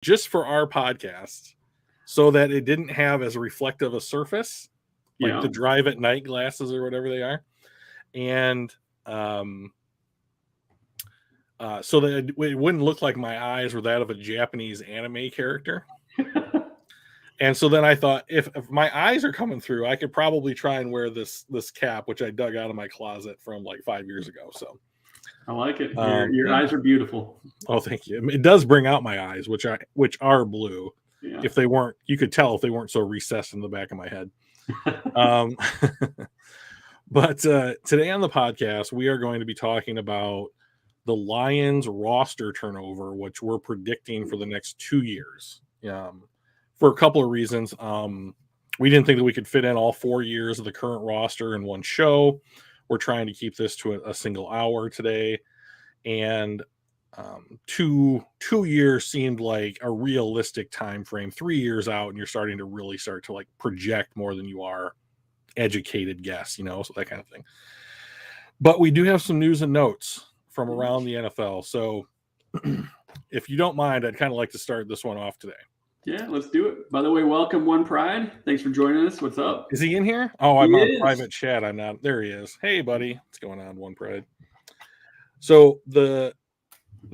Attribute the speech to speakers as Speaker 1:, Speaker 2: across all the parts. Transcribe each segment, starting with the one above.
Speaker 1: just for our podcast, so that it didn't have as reflective a surface, like the drive at night glasses or whatever they are, and so that it wouldn't look like my eyes were that of a Japanese anime character. And so then I thought, if my eyes are coming through, I could probably try and wear this cap, which I dug out of my closet from like 5 years ago. So
Speaker 2: I like it. Your eyes are beautiful.
Speaker 1: Oh, thank you. It does bring out my eyes, which are blue. Yeah. If they weren't, you could tell if they weren't so recessed in the back of my head. But today on the podcast, we are going to be talking about the Lions roster turnover, which we're predicting for the next 2 years. For a couple of reasons. We didn't think that we could fit in all 4 years of the current roster in one show. We're trying to keep this to a single hour today. And 2 years seemed like a realistic time frame. 3 years out, and you're starting to really start to like project more than you are educated guess, so that kind of thing. But we do have some news and notes from around the NFL. So if you don't mind, I'd kind of like to start this one off today.
Speaker 2: Yeah, let's do it. By the way, welcome One Pride. Thanks for joining us. What's up?
Speaker 1: Is he in here? Oh, I'm on private chat. I'm not. There he is. Hey, buddy. What's going on, One Pride? So the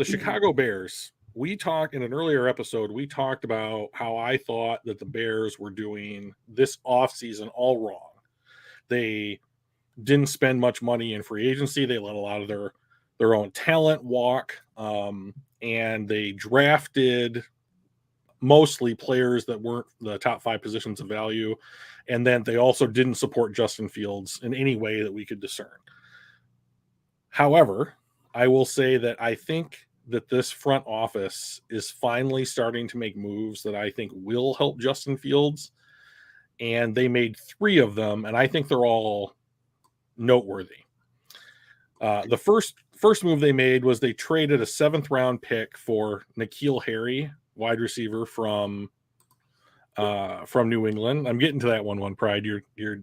Speaker 1: Chicago Bears, we talked in an earlier episode, we talked about how I thought that the Bears were doing this offseason all wrong. They didn't spend much money in free agency. They let a lot of their own talent walk, and they drafted mostly players that weren't the top 5 positions of value. And then they also didn't support Justin Fields in any way that we could discern. However, I will say that I think that this front office is finally starting to make moves that I think will help Justin Fields. And they made 3 of them, and I think they're all noteworthy. The first move they made was they traded a 7th round pick for N'Keal Harry, wide receiver from New England. I'm getting to that one Pride. You're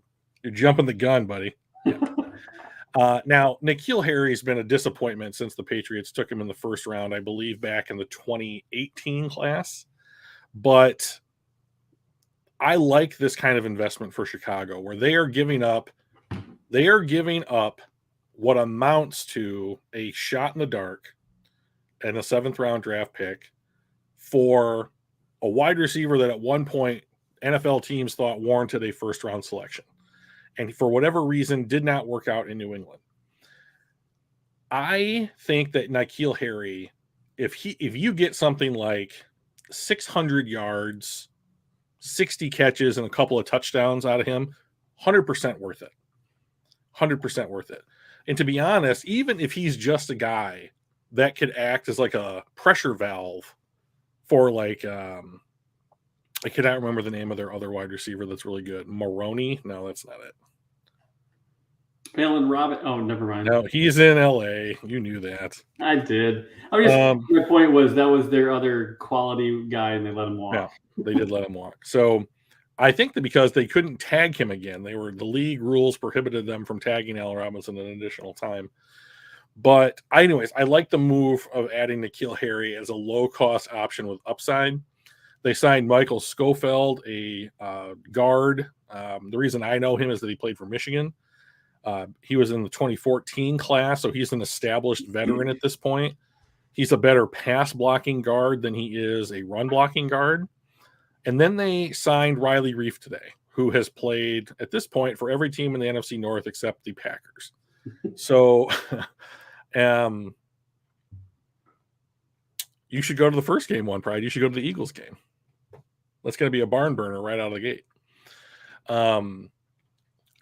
Speaker 1: jumping the gun, buddy. Yeah. Now, N'Keal Harry's been a disappointment since the Patriots took him in the first round, I believe, back in the 2018 class. But I like this kind of investment for Chicago, where they are giving up what amounts to a shot in the dark and a 7th round draft pick for a wide receiver that at one point NFL teams thought warranted a first round selection, and for whatever reason did not work out in New England. I think that N'Keal Harry, if you get something like 600 yards, 60 catches, and a couple of touchdowns out of him, 100% worth it. 100% worth it. And to be honest, even if he's just a guy that could act as like a pressure valve for like I cannot remember the name of their other wide receiver that's really good. Maroney? No, that's not it.
Speaker 2: Allen Robinson. Oh, never mind.
Speaker 1: No, he's in LA. You knew that.
Speaker 2: I did. My point was that was their other quality guy, and they let him walk.
Speaker 1: Yeah, they did let him walk. So I think that because they couldn't tag him again, the league rules prohibited them from tagging Allen Robinson an additional time. But anyways, I like the move of adding N'Keal Harry as a low-cost option with upside. They signed Michael Schofield, a guard. The reason I know him is that he played for Michigan. He was in the 2014 class, so he's an established veteran at this point. He's a better pass-blocking guard than he is a run-blocking guard. And then they signed Riley Reif today, who has played at this point for every team in the NFC North except the Packers. So you should go to the first game, One Pride. You should go to the Eagles game. That's going to be a barn burner right out of the gate.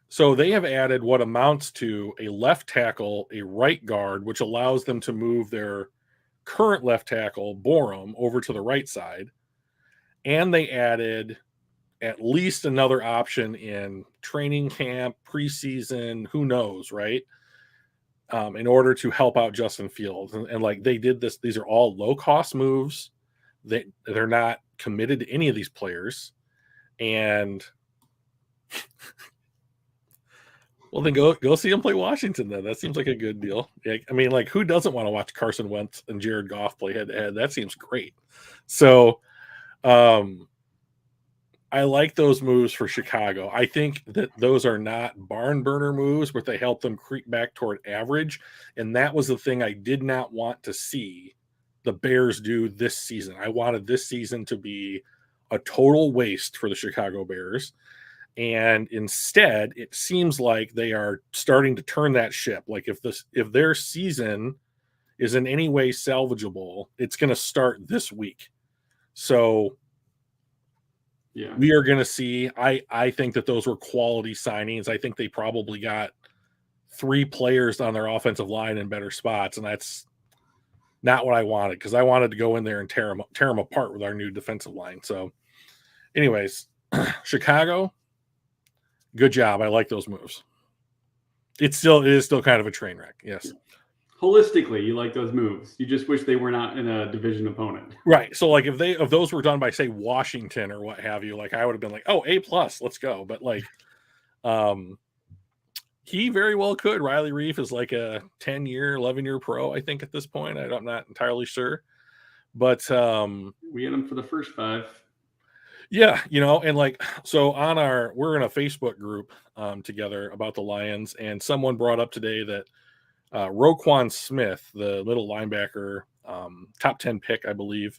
Speaker 1: So they have added what amounts to a left tackle, a right guard, which allows them to move their current left tackle, Borum, over to the right side. And they added at least another option in training camp, preseason, who knows, right? In order to help out Justin Fields. And like they did this, these are all low-cost moves. They're not committed to any of these players. And well, then go see him play Washington then. That seems like a good deal. I mean, like, who doesn't want to watch Carson Wentz and Jared Goff play head-to-head? That seems great. So I like those moves for Chicago. I think that those are not barn burner moves, but they help them creep back toward average. And that was the thing I did not want to see the Bears do this season. I wanted this season to be a total waste for the Chicago Bears. And instead, it seems like they are starting to turn that ship. Like if their season is in any way salvageable, it's going to start this week. So
Speaker 2: yeah,
Speaker 1: we are going to see. I think that those were quality signings. I think they probably got 3 players on their offensive line in better spots, and that's not what I wanted, because I wanted to go in there and tear them apart with our new defensive line. So, anyways, Chicago, good job. I like those moves. It is still kind of a train wreck. Yes.
Speaker 2: Yeah. Holistically, you like those moves. You just wish they were not in a division opponent.
Speaker 1: Right. So like if those were done by, say, Washington or what have you, like I would have been like, oh, A+, let's go. But like he very well could. Riley Reef is like a 10-year, 11-year pro, I think, at this point. I'm not entirely sure. But
Speaker 2: we had him for the first 5.
Speaker 1: Yeah, and like, so we're in a Facebook group together about the Lions, and someone brought up today that Roquan Smith, the middle linebacker, top 10 pick, I believe,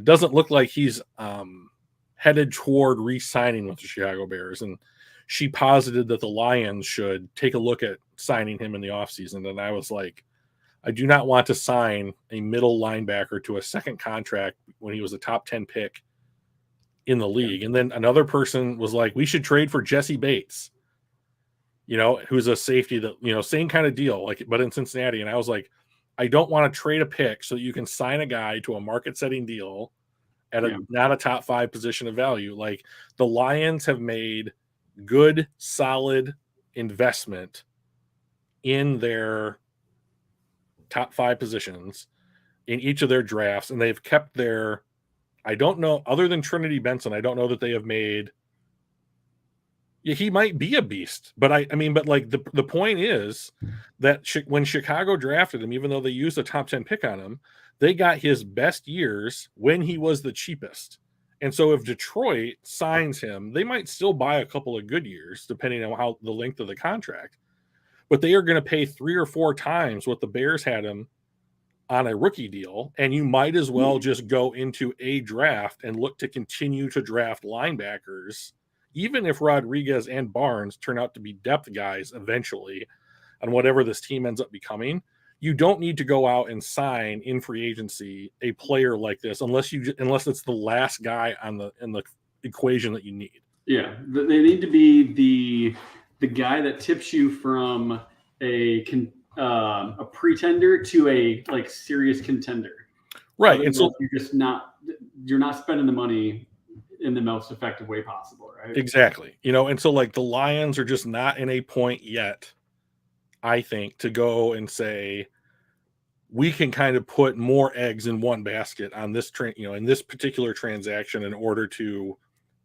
Speaker 1: doesn't look like he's headed toward re-signing with the Chicago Bears. And she posited that the Lions should take a look at signing him in the offseason. And I was like, I do not want to sign a middle linebacker to a second contract when he was a top 10 pick in the league. And then another person was like, we should trade for Jesse Bates, who's a safety that, same kind of deal, like, but in Cincinnati. And I was like, I don't want to trade a pick so you can sign a guy to a market setting deal at not a top 5 position of value. Like, the Lions have made good, solid investment in their top 5 positions in each of their drafts. And they've kept I don't know, other than Trinity Benson, I don't know that they have made. Yeah, he might be a beast, but but like the point is that when Chicago drafted him, even though they used a top 10 pick on him, they got his best years when he was the cheapest. And so if Detroit signs him, they might still buy a couple of good years, depending on how the length of the contract. But they are going to pay 3 or 4 times what the Bears had him on a rookie deal, and you might as well just go into a draft and look to continue to draft linebackers, even if Rodriguez and Barnes turn out to be depth guys eventually on whatever this team ends up becoming. You don't need to go out and sign in free agency a player like this unless it's the last guy in the equation that you need.
Speaker 2: Yeah, they need to be the guy that tips you from a pretender to a like serious contender.
Speaker 1: Right. And so
Speaker 2: you're not spending the money in the most effective way possible, right?
Speaker 1: Exactly. And so like the Lions are just not in a point yet, I think, to go and say we can kind of put more eggs in one basket on this in this particular transaction in order to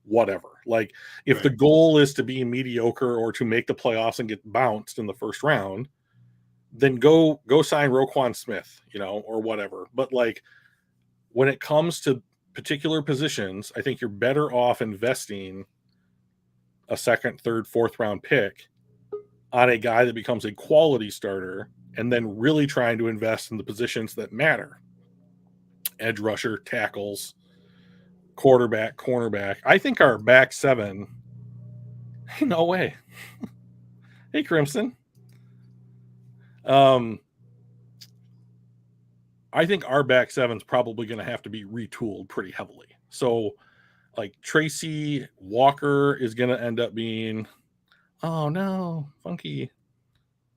Speaker 1: whatever. Like if the goal is to be mediocre or to make the playoffs and get bounced in the first round, then go sign Roquan Smith, or whatever. But like when it comes to particular positions, I think you're better off investing a second, third, fourth round pick on a guy that becomes a quality starter, and then really trying to invest in the positions that matter. Edge rusher, tackles, quarterback, cornerback. I think our back 7, no way. Hey, Crimson. I think our back 7's probably going to have to be retooled pretty heavily. So like Tracy Walker is going to end up being, oh no, Funky,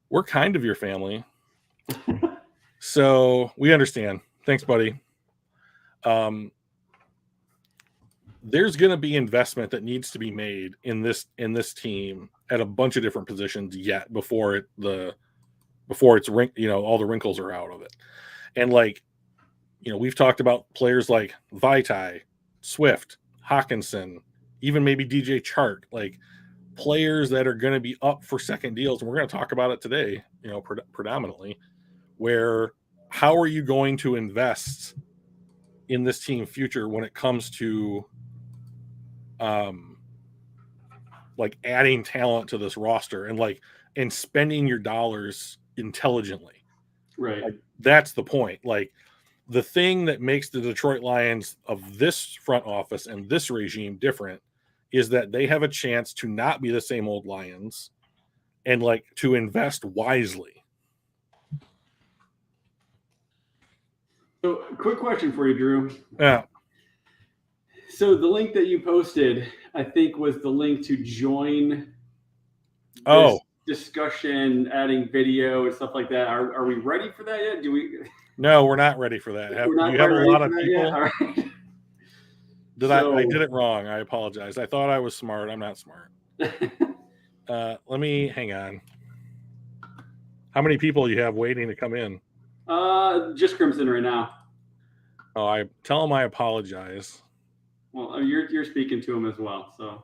Speaker 1: we're kind of your family. So we understand. Thanks, buddy. There's going to be investment that needs to be made in this team at a bunch of different positions yet before it's all the wrinkles are out of it. And like, we've talked about players like Vaitai, Swift, Hawkinson, even maybe DJ Chark, like players that are going to be up for second deals. And we're going to talk about it today, predominantly, where how are you going to invest in this team future when it comes to like adding talent to this roster and spending your dollars intelligently.
Speaker 2: Right.
Speaker 1: Like, that's the point. Like, the thing that makes the Detroit Lions of this front office and this regime different is that they have a chance to not be the same old Lions and like to invest wisely.
Speaker 2: So, quick question for you, Drew.
Speaker 1: Yeah.
Speaker 2: So the link that you posted, I think, was the link to join
Speaker 1: Oh,
Speaker 2: discussion, adding video and stuff like that. Are we ready for that yet? Do we?
Speaker 1: no, we're not ready for that.
Speaker 2: We're not
Speaker 1: you have a
Speaker 2: ready
Speaker 1: lot
Speaker 2: for
Speaker 1: of
Speaker 2: that
Speaker 1: people.
Speaker 2: yet? All right.
Speaker 1: I did it wrong. I apologize. I thought I was smart. I'm not smart. Let me hang on. How many people you have waiting to come in?
Speaker 2: Just Crimson right now.
Speaker 1: Oh, I tell them I apologize.
Speaker 2: Well, you're speaking to him as well, so.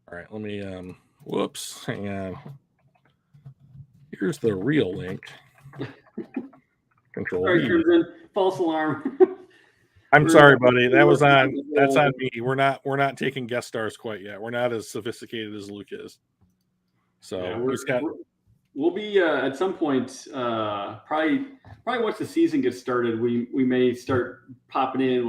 Speaker 1: All right, let me whoops, hang on. Here's the real link. Control.
Speaker 2: Sorry, Crimson. False alarm.
Speaker 1: I'm sorry, buddy. That's on me. We're not taking guest stars quite yet. We're not as sophisticated as Luke is. So
Speaker 2: yeah, we'll be at some point. Probably once the season gets started, we may start popping in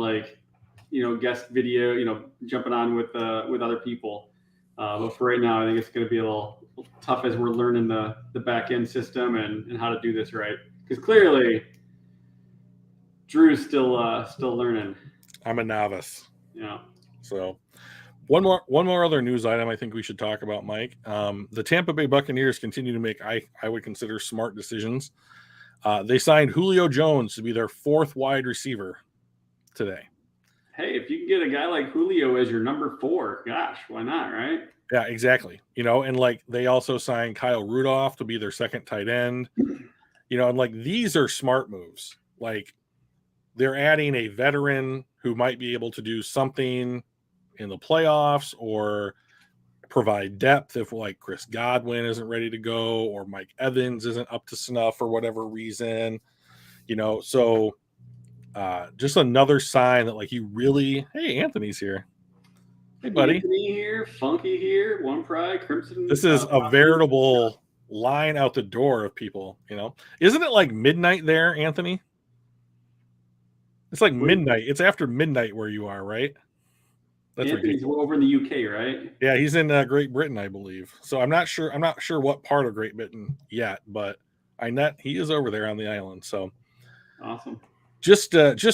Speaker 2: guest video, jumping on with other people. But for right now, I think it's going to be a little tough as we're learning the back end system and how to do this right. Because clearly, Drew's still learning.
Speaker 1: I'm a novice.
Speaker 2: Yeah.
Speaker 1: So one more other news item I think we should talk about, Mike. The Tampa Bay Buccaneers continue to make I would consider smart decisions. They signed Julio Jones to be their fourth wide receiver today.
Speaker 2: Hey, if you can get a guy like Julio as your number 4, gosh, why not, right?
Speaker 1: Yeah, exactly. And like they also signed Kyle Rudolph to be their second tight end. And like these are smart moves. Like they're adding a veteran who might be able to do something in the playoffs or provide depth if like Chris Godwin isn't ready to go or Mike Evans isn't up to snuff for whatever reason. So just another sign that like you really, hey, Anthony's here. Hey, buddy.
Speaker 2: Anthony here, Funky here, One Pride, Crimson.
Speaker 1: This is a veritable line out the door of people, Isn't it like midnight there, Anthony? It's like midnight. It's after midnight where you are, right?
Speaker 2: That's Anthony's over in the UK, right?
Speaker 1: Yeah, he's in Great Britain, I believe. So I'm not sure what part of Great Britain yet, but he is over there on the island. So
Speaker 2: awesome.
Speaker 1: Just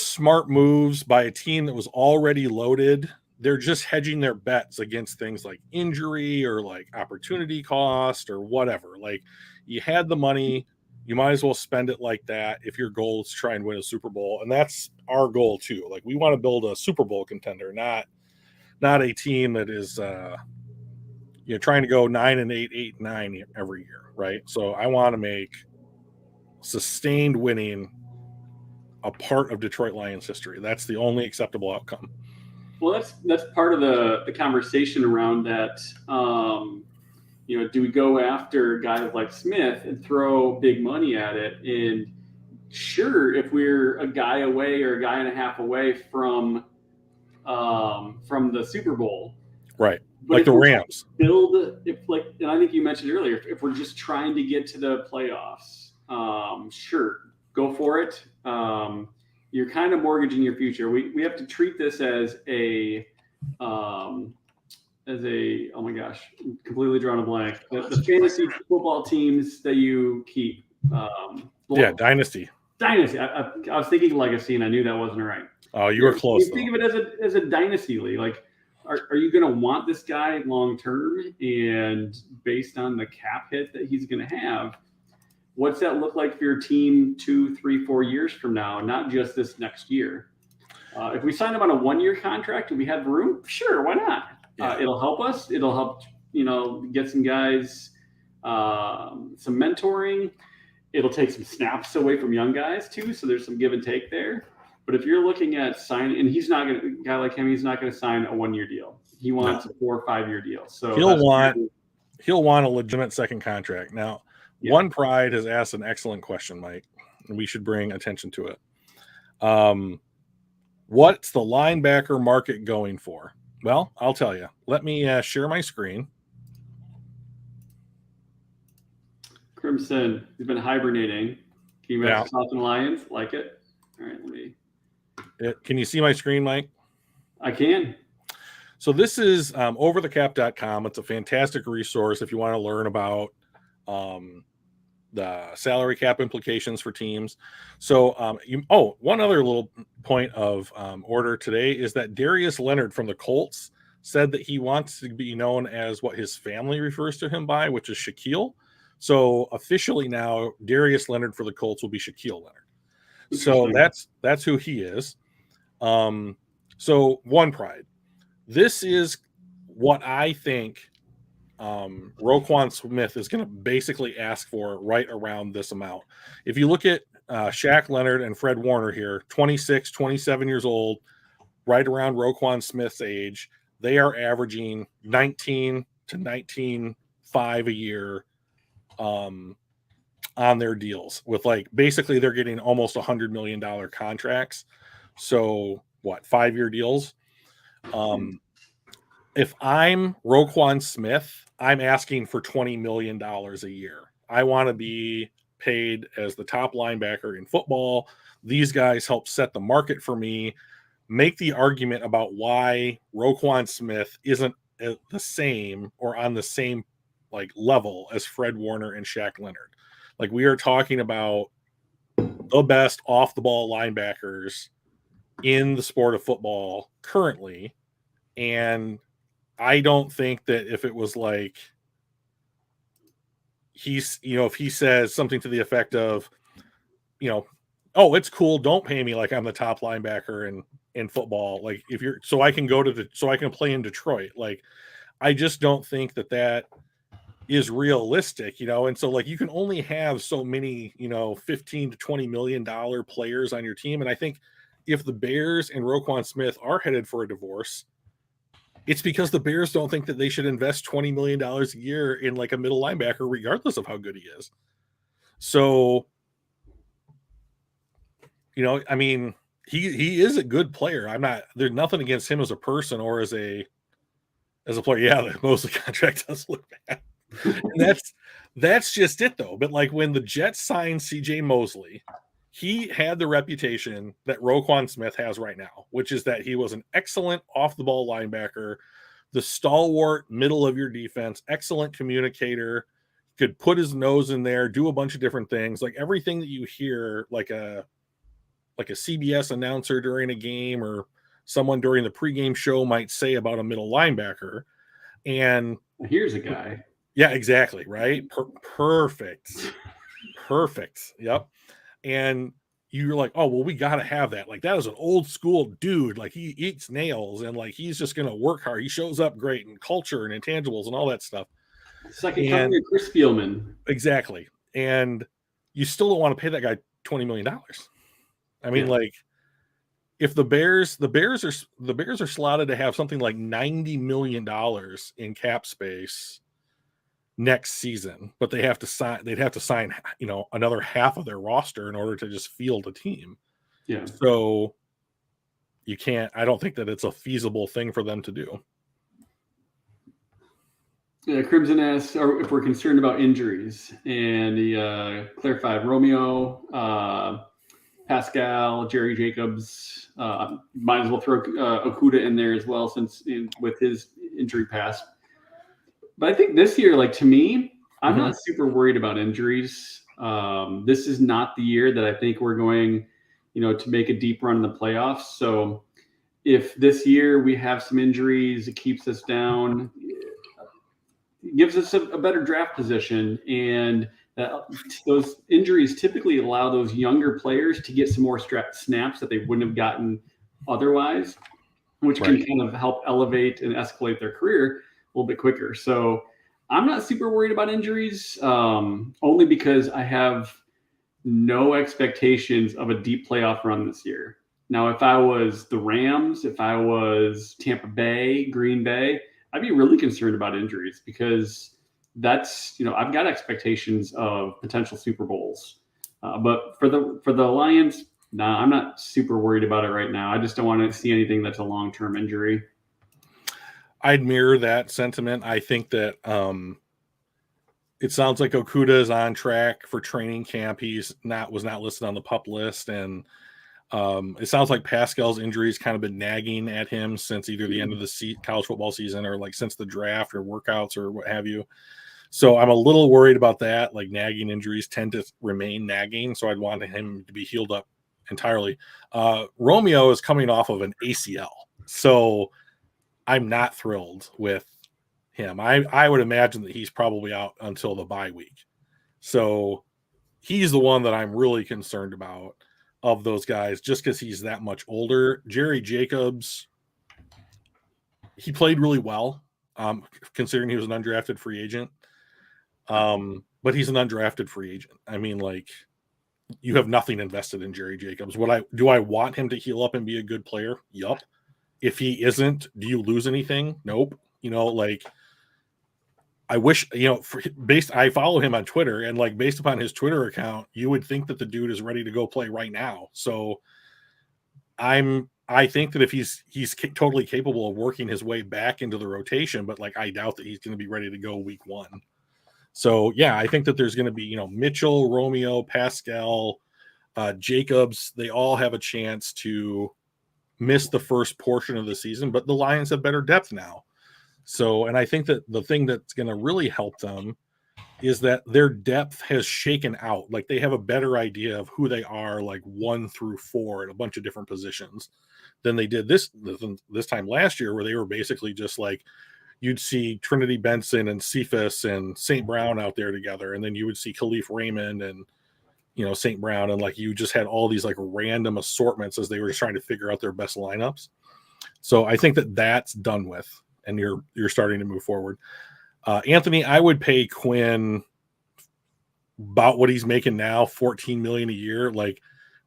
Speaker 1: smart moves by a team that was already loaded. They're just hedging their bets against things like injury or like opportunity cost or whatever. Like you had the money, you might as well spend it like that if your goal is to try and win a Super Bowl. And that's our goal too. Like we want to build a Super Bowl contender, not a team that is trying to go 9-8, 8-9 every year, right? So I want to make sustained winning a part of Detroit Lions history. That's the only acceptable outcome.
Speaker 2: Well, that's part of the conversation around that. Do we go after guys like Smith and throw big money at it? And sure, if we're a guy away or a guy and a half away from the Super Bowl,
Speaker 1: right? But like the Rams.
Speaker 2: And I think you mentioned earlier, if we're just trying to get to the playoffs, sure, go for it. You're kind of mortgaging your future. We have to treat this as a oh my gosh, I'm completely drawn a blank. The fantasy football teams that you keep.
Speaker 1: Dynasty.
Speaker 2: Dynasty. I was thinking legacy, and I knew that wasn't right.
Speaker 1: Oh, you were close.
Speaker 2: You think of it as a dynasty league. Like, are you going to want this guy long term? And based on the cap hit that he's going to have, what's that look like for your team 2, 3, 4 years from now, not just this next year? If we sign him on a 1-year contract and we have room, sure, why not? Yeah. It'll help us. It'll help, get some guys some mentoring. It'll take some snaps away from young guys too, so there's some give and take there. But if you're looking at signing, and he's not going to, a guy like him, he's not going to sign a 1-year deal. He wants a 4 or 5-year deal. So
Speaker 1: he'll want a legitimate second contract. Now, One Pride has asked an excellent question, Mike. and we should bring attention to it. What's the linebacker market going for? Well, I'll tell you. Let me share my screen.
Speaker 2: Crimson, he's been hibernating. Can you match Southern Lions? Like it? All right, let me.
Speaker 1: Can you see my screen, Mike?
Speaker 2: I can.
Speaker 1: So this is overthecap.com. It's a fantastic resource if you want to learn about the salary cap implications for teams. So one other little point of order today is that Darius Leonard from the Colts said that he wants to be known as what his family refers to him by, which is Shaquille. So officially now, Darius Leonard for the Colts will be Shaquille Leonard. So that's who he is. So One Pride. This is what I think Roquan Smith is going to basically ask for right around this amount. If you look at Shaq Leonard and Fred Warner here, 26, 27 years old, right around Roquan Smith's age, they are averaging 19 to 19.5 a year on their deals with basically they're getting almost $100 million contracts. So 5-year deals. If I'm Roquan Smith, I'm asking for $20 million a year. I want to be paid as the top linebacker in football. These guys help set the market for me. Make the argument about why Roquan Smith isn't the same or on the same level as Fred Warner and Shaq Leonard. We are talking about the best off the ball linebackers in the sport of football currently. And I don't think that if it was if he says something to the effect of, oh, it's cool, don't pay me like I'm the top linebacker in football. So I can play in Detroit. I just don't think that is realistic, and so you can only have so many, $15 to $20 million players on your team. And I think if the Bears and Roquan Smith are headed for a divorce, it's because the Bears don't think that they should invest $20 million a year in a middle linebacker, regardless of how good he is. So, I mean, he is a good player. There's nothing against him as a person or as a player. Yeah, most of the contract does look bad. And that's just it though. But when the Jets signed CJ Mosley, he had the reputation that Roquan Smith has right now, which is that he was an excellent off-the-ball linebacker, the stalwart middle of your defense, excellent communicator, could put his nose in there, do a bunch of different things, everything that you hear a CBS announcer during a game or someone during the pregame show might say about a middle linebacker. And
Speaker 2: here's a guy.
Speaker 1: Yeah, exactly, right? Perfect. Yep. And you're like, oh, well, we got to have that. That is an old school dude. He eats nails and he's just going to work hard. He shows up great, and culture and intangibles and all that stuff.
Speaker 2: Second coming of Chris Spielman.
Speaker 1: Exactly. And you still don't want to pay that guy $20 million. I mean, if the Bears are slotted to have something like $90 million in cap space next season, but they'd have to sign another half of their roster in order to just field a team.
Speaker 2: Yeah.
Speaker 1: So I don't think that it's a feasible thing for them to do.
Speaker 2: Yeah, Crimson asks if we're concerned about injuries, and he clarified Romeo, Pascal, Jerry Jacobs. Might as well throw Okuda in there as well, since with his injury past. But I think this year, to me, I'm not super worried about injuries. This is not the year that I think we're going, to make a deep run in the playoffs. So if this year we have some injuries, it keeps us down, it gives us a better draft position. And those injuries typically allow those younger players to get some more snaps that they wouldn't have gotten otherwise, which can kind of help elevate and escalate their career a little bit quicker. So I'm not super worried about injuries, only because I have no expectations of a deep playoff run this year. Now, if I was the Rams, if I was Tampa Bay, Green Bay, I'd be really concerned about injuries, because that's, I've got expectations of potential Super Bowls. But for the Lions, nah, I'm not super worried about it right now. I just don't want to see anything that's a long-term injury.
Speaker 1: I'd mirror that sentiment. I think that it sounds like Okuda is on track for training camp. He's was not listed on the PUP list, and it sounds like Pascal's injury's kind of been nagging at him since either the end of the college football season or like since the draft or workouts or what have you. So I'm a little worried about that. Like nagging injuries tend to remain nagging, so I'd want him to be healed up entirely. Romeo is coming off of an ACL, so I'm not thrilled with him. I would imagine that he's probably out until the bye week. So he's the one that I'm really concerned about of those guys, just because he's that much older. Jerry Jacobs, he played really well, considering he was an undrafted free agent. But he's an undrafted free agent. I mean, like, you have nothing invested in Jerry Jacobs. Do I want him to heal up and be a good player? Yup. If he isn't, do you lose anything? Nope. Like, I wish, I follow him on Twitter, and like based upon his Twitter account, you would think that the dude is ready to go play right now. So I think that if he's totally capable of working his way back into the rotation, but like I doubt that he's going to be ready to go week 1. So yeah, I think that there's going to be, Mitchell, Romeo, Pascal, Jacobs, they all have a chance to miss the first portion of the season, but the Lions have better depth now. So, and I think that the thing that's going to really help them is that their depth has shaken out. Like they have a better idea of who they are, like 1 through 4 at a bunch of different positions than they did this time last year, where they were basically just like, you'd see Trinity Benson and Cephas and St. Brown out there together. And then you would see Khalif Raymond and, St. Brown. And like, you just had all these like random assortments as they were just trying to figure out their best lineups. So I think that that's done with, and you're starting to move forward. Anthony, I would pay Quinn about what he's making now, $14 million a year. Like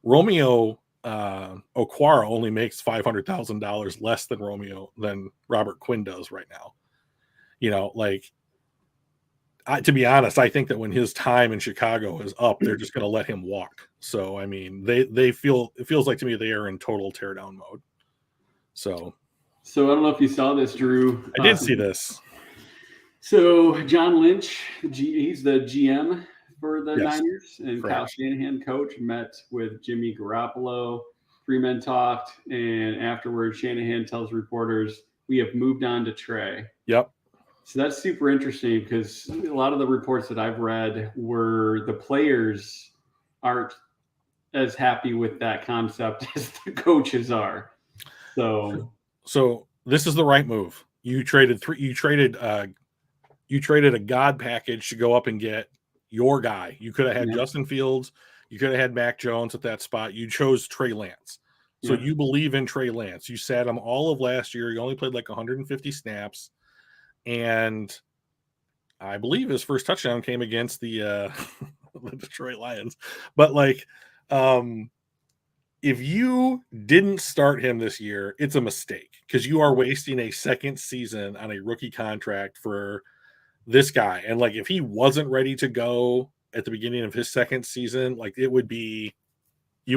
Speaker 1: Romeo Okwara only makes $500,000 less than Robert Quinn does right now. To be honest, I think that when his time in Chicago is up, they're just going to let him walk. So, I mean, it feels like to me they are in total teardown mode. So
Speaker 2: I don't know if you saw this, Drew.
Speaker 1: I did see this.
Speaker 2: So John Lynch, he's the GM for the
Speaker 1: Yes,
Speaker 2: Niners, and
Speaker 1: correct.
Speaker 2: Kyle Shanahan, coach, met with Jimmy Garoppolo. 3 men talked, and afterwards, Shanahan tells reporters, "We have moved on to Trey."
Speaker 1: Yep.
Speaker 2: So that's super interesting because a lot of the reports that I've read were the players aren't as happy with that concept as the coaches are. So
Speaker 1: this is the right move. You traded a God package to go up and get your guy. You could have had Justin Fields. You could have had Mac Jones at that spot. You chose Trey Lance. So you believe in Trey Lance. You sat him all of last year. He only played like 150 snaps. And I believe his first touchdown came against the the Detroit Lions. But like, if you didn't start him this year, it's a mistake because you are wasting a second season on a rookie contract for this guy. And like, if he wasn't ready to go at the beginning of his second season, like you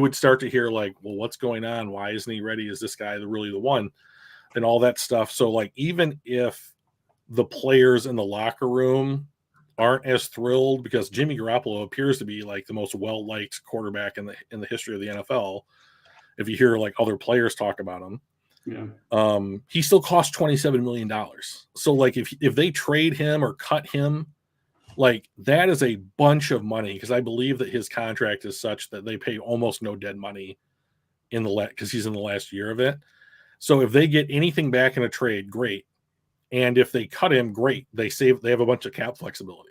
Speaker 1: would start to hear like, well, what's going on? Why isn't he ready? Is this guy really the one? And all that stuff. So like, even if the players in the locker room aren't as thrilled because Jimmy Garoppolo appears to be like the most well-liked quarterback in the history of the NFL. If you hear like other players talk about him, he still costs $27 million. So like if they trade him or cut him, like that is a bunch of money because I believe that his contract is such that they pay almost no dead money because he's in the last year of it. So if they get anything back in a trade, great. And if they cut him, great. They have a bunch of cap flexibility.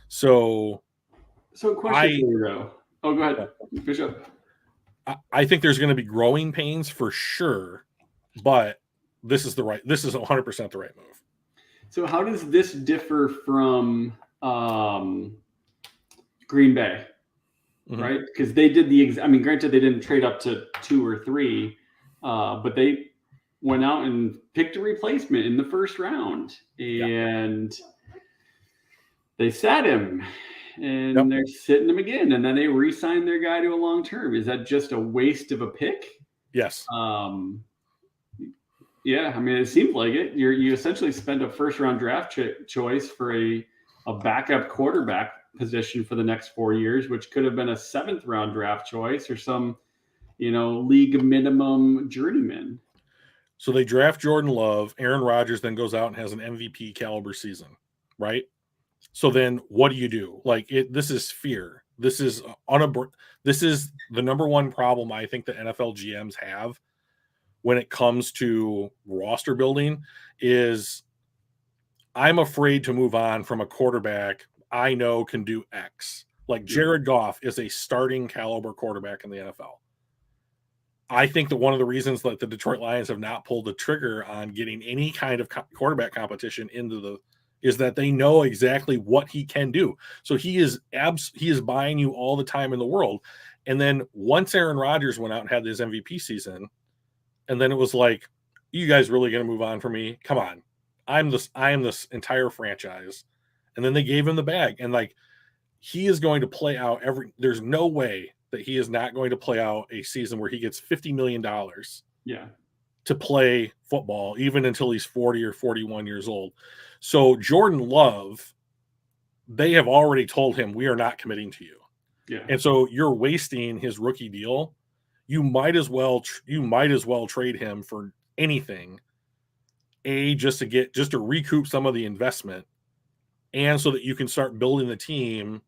Speaker 1: So
Speaker 2: a question for you though. Oh, go ahead. Finish up.
Speaker 1: I think there's going to be growing pains for sure, but this is 100% the right move.
Speaker 2: So how does this differ from Green Bay? Mm-hmm. Right? Because they did granted they didn't trade up to 2 or 3, but they went out and picked a replacement in the first round, and they sat him. and they're sitting him again, and then they re-sign their guy to a long term. Is that just a waste of a pick?
Speaker 1: Yes.
Speaker 2: Yeah, I mean, it seems like it. You essentially spend a first round draft choice for a backup quarterback position for the next 4 years, which could have been a 7th round draft choice or some, league minimum journeyman.
Speaker 1: So they draft Jordan Love. Aaron Rodgers then goes out and has an MVP caliber season, right? So then what do you do? Like this is fear. This is this is the number one problem I think that NFL GMs have when it comes to roster building is I'm afraid to move on from a quarterback I know can do X. Like Jared Goff is a starting caliber quarterback in the NFL. I think that one of the reasons that the Detroit Lions have not pulled the trigger on getting any kind of quarterback competition is that they know exactly what he can do. So he is buying you all the time in the world. And then once Aaron Rodgers went out and had his MVP season, and then it was like, you guys really going to move on from me? Come on. I am this entire franchise. And then they gave him the bag. And like, he is going to play out there's no way that he is not going to play out a season where he gets $50 million to play football, even until he's 40 or 41 years old. So Jordan Love, they have already told him, we are not committing to you.
Speaker 2: Yeah.
Speaker 1: And so you're wasting his rookie deal. You might as well trade him for anything, just to recoup some of the investment, and so that you can start building the team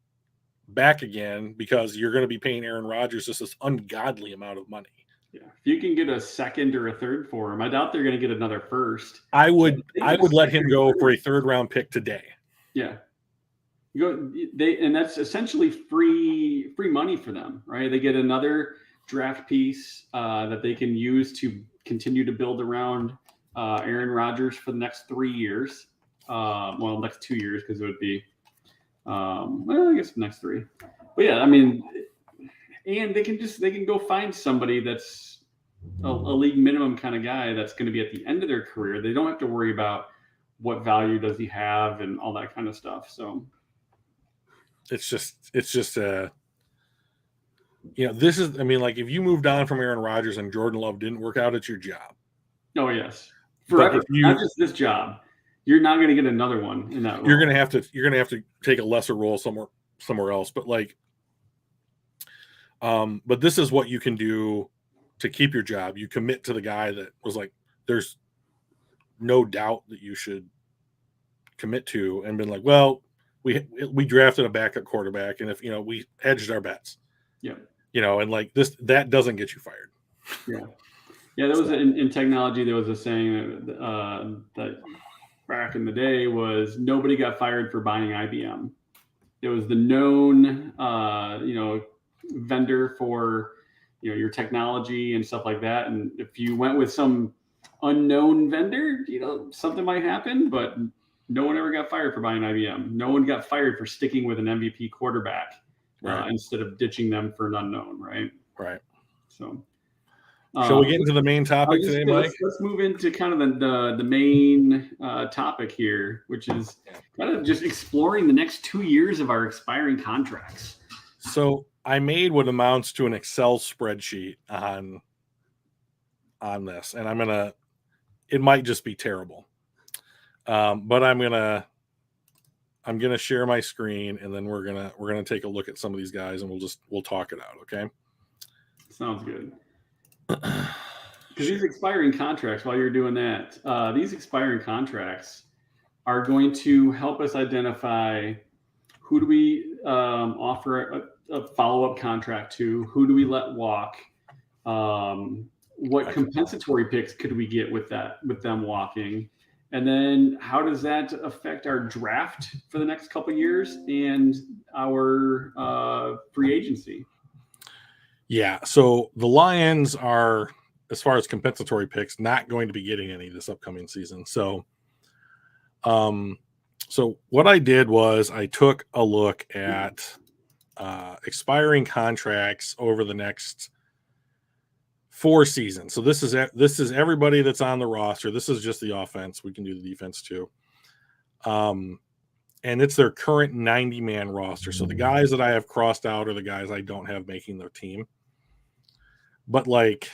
Speaker 1: back again, because you're going to be paying Aaron Rodgers just this ungodly amount of money.
Speaker 2: Yeah, if you can get a 2nd or a 3rd for him, I doubt they're going to get another 1st.
Speaker 1: I would let him go for a 3rd round pick today.
Speaker 2: Yeah, and that's essentially free money for them, right? They get another draft piece that they can use to continue to build around Aaron Rodgers for the next 3 years. Next 2 years, because it would be, I guess next 3. But yeah, I mean, and they can go find somebody that's a league minimum kind of guy that's going to be at the end of their career. They don't have to worry about what value does he have and all that kind of stuff. So
Speaker 1: it's just this is, I mean, like, if you moved on from Aaron Rodgers and Jordan Love didn't work out, it's your job.
Speaker 2: Oh yes, forever. Not just this job. You're not going to get another one in that role.
Speaker 1: You're going to have to take a lesser role somewhere else. But like, but this is what you can do to keep your job. You commit to the guy that was like, there's no doubt that you should commit to, and been like, well, we drafted a backup quarterback, and if we hedged our bets, and like that doesn't get you fired.
Speaker 2: There was in technology, there was a saying that back in the day was nobody got fired for buying IBM. It was the known vendor for your technology and stuff like that, and if you went with some unknown vendor, something might happen, but no one ever got fired for buying IBM. No one got fired for sticking with an MVP quarterback instead of ditching them for an unknown, right? So
Speaker 1: shall we get into the main topic today, Mike?
Speaker 2: Let's move into kind of the main topic here, which is kind of just exploring the next 2 years of our expiring contracts.
Speaker 1: So I made what amounts to an Excel spreadsheet on this, and it might just be terrible, but I'm gonna share my screen, and then we're gonna take a look at some of these guys, and we'll talk it out. Okay.
Speaker 2: Sounds good. Because these expiring contracts, while you're doing that, these expiring contracts are going to help us identify who do we offer a follow-up contract to, who do we let walk, what compensatory picks could we get with them walking, and then how does that affect our draft for the next couple of years and our free agency?
Speaker 1: Yeah, so the Lions are, as far as compensatory picks, not going to be getting any this upcoming season. So what I did was I took a look at expiring contracts over the next 4 seasons. So this is everybody that's on the roster. This is just the offense. We can do the defense too. And and it's their current 90-man roster. So the guys that I have crossed out are the guys I don't have making their team. But like,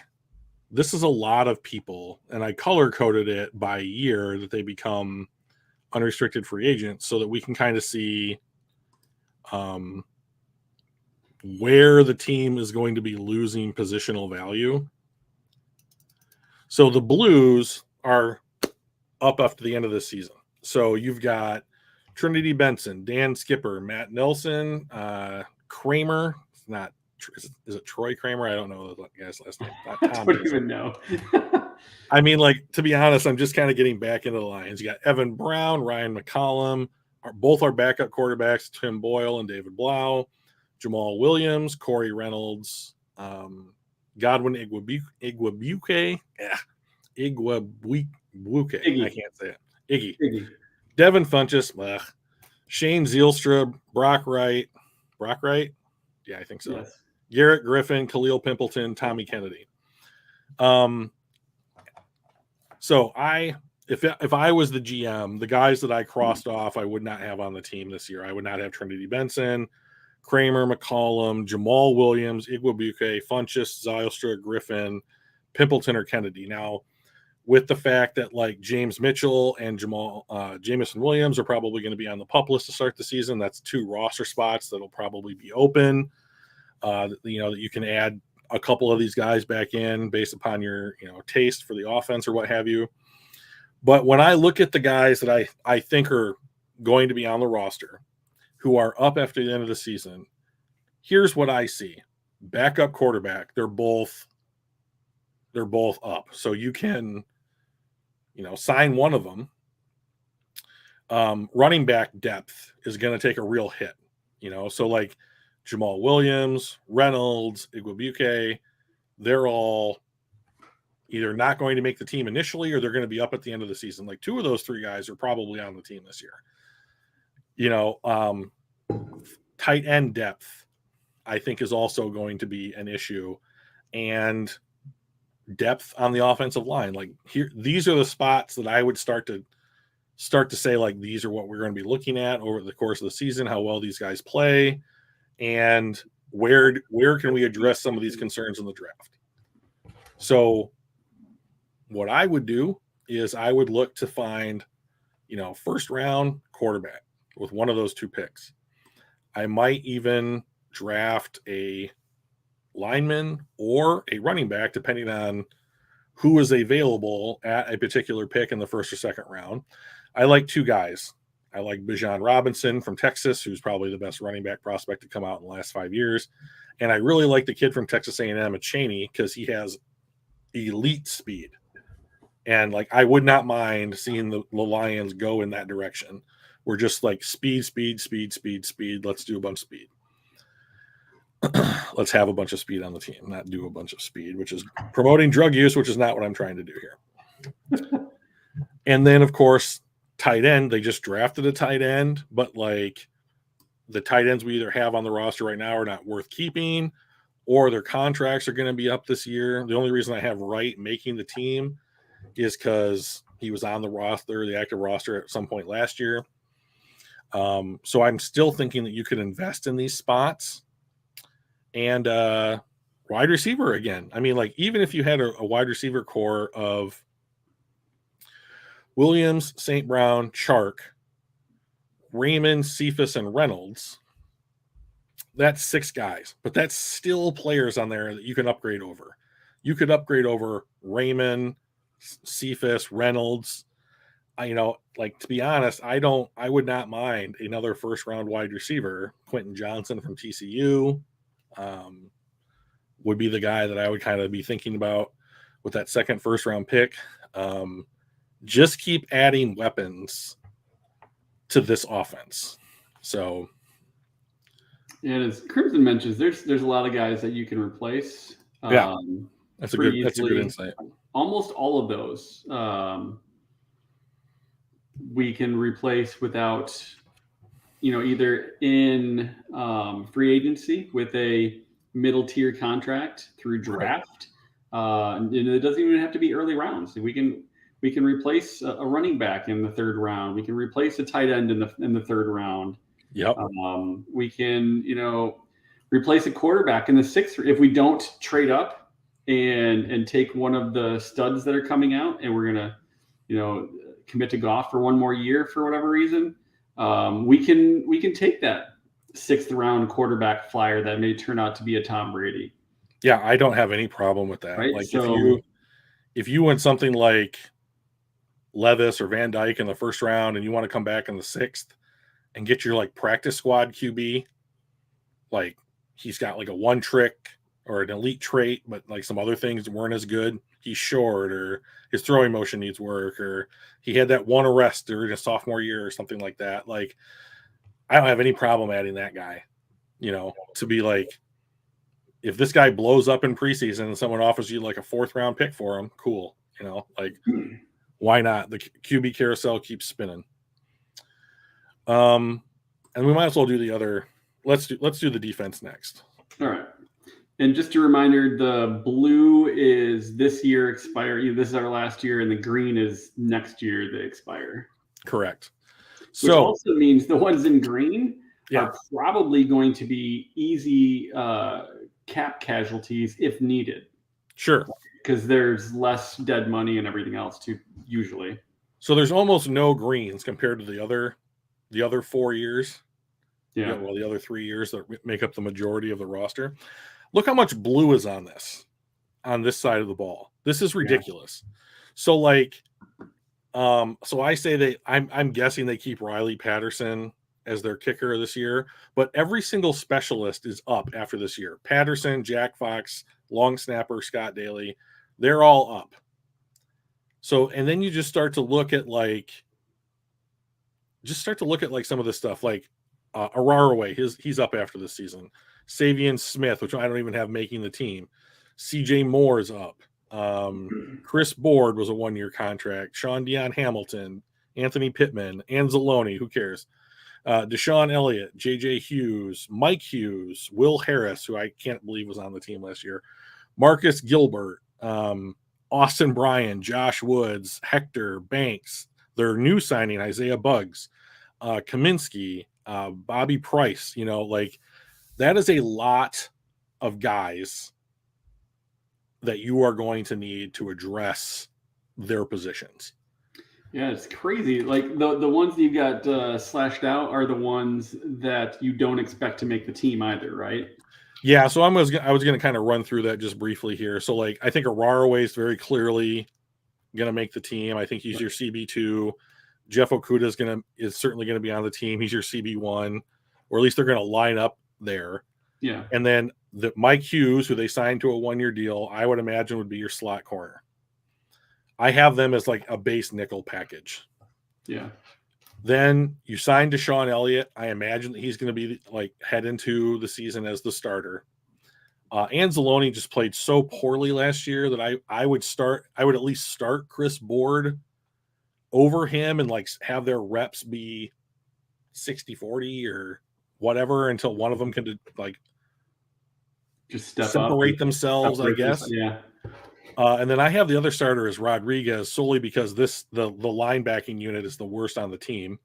Speaker 1: this is a lot of people, and I color coded it by year that they become unrestricted free agents so that we can kind of see where the team is going to be losing positional value. So the Blues are up after the end of the season. So you've got Trinity Benson, Dan Skipper, Matt Nelson, Kramer. It's not, is it Troy Kramer? I don't know the guy's last name.
Speaker 2: I don't even know.
Speaker 1: I mean, like, to be honest, I'm just kind of getting back into the lines. You got Evan Brown, Ryan McCollum, both our backup quarterbacks, Tim Boyle and David Blau, Jamal Williams, Corey Reynolds, Godwin Igwebuike. I can't say it. Iggy. Devin Funchess, Shane Zielstra, Brock Wright. Yeah, I think so.
Speaker 2: Yes.
Speaker 1: Garrett Griffin, Khalil Pimpleton, Tommy Kennedy. So if I was the GM, the guys that I crossed off, I would not have on the team this year. I would not have Trinity Benson, Kramer, McCollum, Jamal Williams, Igwebuike, Funchess, Zielstra, Griffin, Pimpleton, or Kennedy. Now, with the fact that like James Mitchell and Jamison Williams are probably going to be on the PUP list to start the season, that's 2 roster spots that'll probably be open. That you can add a couple of these guys back in based upon your taste for the offense or what have you. But when I look at the guys that I think are going to be on the roster who are up after the end of the season, here's what I see. Backup quarterback, they're both up. So you can sign one of them. Running back depth is going to take a real hit, so like Jamal Williams, Reynolds, Igwebuike, they're all either not going to make the team initially or they're going to be up at the end of the season. Like 2 of those 3 guys are probably on the team this year. Tight end depth, I think, is also going to be an issue, and depth on the offensive line. Like these are the spots that I would start to say, like, these are what we're going to be looking at over the course of the season, how well these guys play, and where can we address some of these concerns in the draft. So what I would do is I would look to find, first round quarterback with one of those 2 picks. I might even draft a lineman or a running back, depending on who is available at a particular pick in the first or second round. I like 2 guys. I like Bijan Robinson from Texas, who's probably the best running back prospect to come out in the last 5 years. And I really like the kid from Texas A&M at Cheney because he has elite speed. And like, I would not mind seeing the Lions go in that direction. We're just like speed. Let's do a bunch of speed. Let's have a bunch of speed on the team, not do a bunch of speed, which is promoting drug use, which is not what I'm trying to do here. And then, of course, tight end. They just drafted a tight end, but like the tight ends we either have on the roster right now are not worth keeping, or their contracts are going to be up this year. The only reason I have Wright making the team is because he was on the roster, the active roster, at some point last year. So I'm still thinking that you could invest in these spots. And wide receiver again. I mean, like, even if you had a wide receiver core of Williams, St. Brown, Chark, Raymond, Cephas, and Reynolds, that's 6 guys. But that's still players on there that you can upgrade over. You could upgrade over Raymond, Cephas, Reynolds. Like, to be honest, I would not mind another first-round wide receiver. Quentin Johnson from TCU would be the guy that I would kind of be thinking about with that second first-round pick. Just keep adding weapons to this offense. So,
Speaker 2: and as Crimson mentions, there's a lot of guys that you can replace.
Speaker 1: Yeah, that's a good insight.
Speaker 2: Almost all of those we can replace without, either in free agency with a middle tier contract through draft. And it doesn't even have to be early rounds. We can replace a running back in the third round. We can replace a tight end in the third round.
Speaker 1: Yep.
Speaker 2: We can, replace a quarterback in the sixth if we don't trade up and take one of the studs that are coming out, and we're gonna, commit to Goff for one more year for whatever reason. We can take that sixth round quarterback flyer that may turn out to be a Tom Brady.
Speaker 1: Yeah, I don't have any problem with that.
Speaker 2: Right.
Speaker 1: Like
Speaker 2: So
Speaker 1: if you went something like Levis or Van Dyke in the first round and you want to come back in the sixth and get your like practice squad QB, like he's got like a one trick or an elite trait, but like some other things weren't as good. He's short, or his throwing motion needs work, or he had that one arrest during his sophomore year or something like that. Like, I don't have any problem adding that guy, to be like, if this guy blows up in preseason and someone offers you like a fourth round pick for him, cool. Like, why not? The QB carousel keeps spinning. And we might as well do the other. Let's do the defense next.
Speaker 2: All right. And just a reminder, the blue is this year expire. This is our last year, and the green is next year they expire.
Speaker 1: Correct.
Speaker 2: Which also means the ones in green are probably going to be easy cap casualties if needed.
Speaker 1: Sure.
Speaker 2: Because there's less dead money and everything else too, usually.
Speaker 1: So there's almost no greens compared to the other 4 years.
Speaker 2: Yeah.
Speaker 1: Well, the other 3 years that make up the majority of the roster. Look how much blue is on this side of the ball. This is ridiculous. Yeah. So like, so I say I'm guessing they keep Riley Patterson as their kicker this year, but every single specialist is up after this year. Patterson, Jack Fox, long snapper, Scott Daly, they're all up. So, and then you just start to look at some of this stuff, like Araraway, he's up after this season. Savion Smith, which I don't even have making the team. CJ Moore is up. Chris Board was a 1-year contract. Sean Dion Hamilton, Anthony Pittman, Anzalone, who cares? Deshaun Elliott, JJ Hughes, Mike Hughes, Will Harris, who I can't believe was on the team last year, Marcus Gilbert, Austin Bryan, Josh Woods, Hector Banks, their new signing, Isaiah Buggs, Kaminsky, Bobby Price, like that is a lot of guys that you are going to need to address their positions.
Speaker 2: Yeah, it's crazy. Like the ones that you got slashed out are the ones that you don't expect to make the team either, right?
Speaker 1: Yeah, so I was going to kind of run through that just briefly here. So like I think Araraway is very clearly going to make the team. I think he's your CB2. Jeff Okuda is certainly going to be on the team. He's your CB1, or at least they're going to line up there.
Speaker 2: Yeah.
Speaker 1: And then the Mike Hughes, who they signed to a 1-year deal, I would imagine would be your slot corner. I have them as like a base nickel package.
Speaker 2: Yeah.
Speaker 1: Then you signed Deshaun Elliott. I imagine that he's going to be like head into the season as the starter. Anzalone just played so poorly last year that I would at least start Chris Board over him and like have their reps be 60-40 or whatever until one of them can like
Speaker 2: just
Speaker 1: separate themselves, I guess.
Speaker 2: Yeah.
Speaker 1: And then I have the other starter as Rodriguez solely because the linebacking unit is the worst on the team.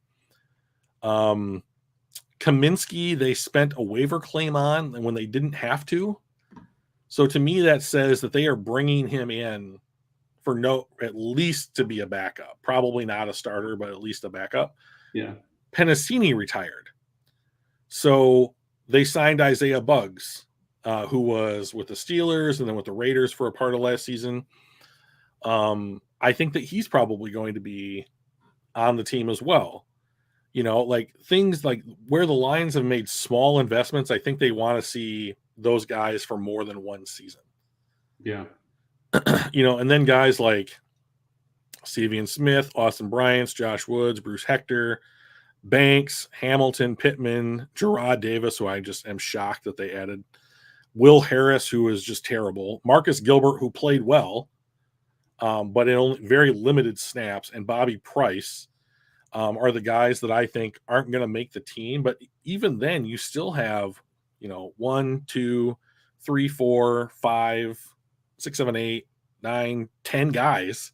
Speaker 1: Kaminsky, they spent a waiver claim on when they didn't have to. So to me, that says that they are bringing him in for at least to be a backup. Probably not a starter, but at least a backup.
Speaker 2: Yeah.
Speaker 1: Penasini retired. So they signed Isaiah Buggs, who was with the Steelers and then with the Raiders for a part of last season. I think that he's probably going to be on the team as well. Like things like where the Lions have made small investments, I think they want to see those guys for more than one season.
Speaker 2: Yeah.
Speaker 1: And then guys like Savion Smith, Austin Bryant, Josh Woods, Bruce Hector, Banks, Hamilton, Pittman, Gerard Davis, who I just am shocked that they added, Will Harris, who is just terrible, Marcus Gilbert, who played well, but in only very limited snaps, and Bobby Price are the guys that I think aren't going to make the team. But even then, you still have, 1, 2, 3, 4, 5, 6, 7, 8, 9, 10 guys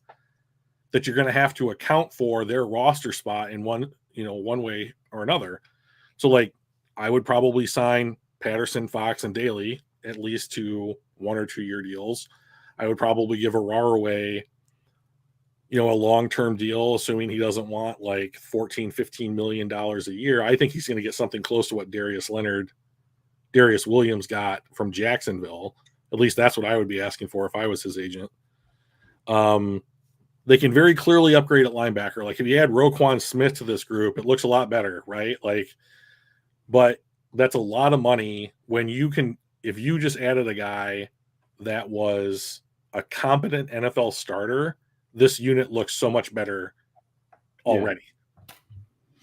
Speaker 1: that you're going to have to account for their roster spot in one way or another. So like I would probably sign Patterson, Fox, and Daly at least to 1 or 2 year deals. I would probably give Arar away, a long-term deal, assuming he doesn't want like $14-15 million a year. I think he's going to get something close to what Darius Williams got from Jacksonville. At least that's what I would be asking for if I was his agent. They can very clearly upgrade at linebacker. Like if you add Roquan Smith to this group, it looks a lot better, right? Like, but that's a lot of money when if you just added a guy that was a competent NFL starter, this unit looks so much better already.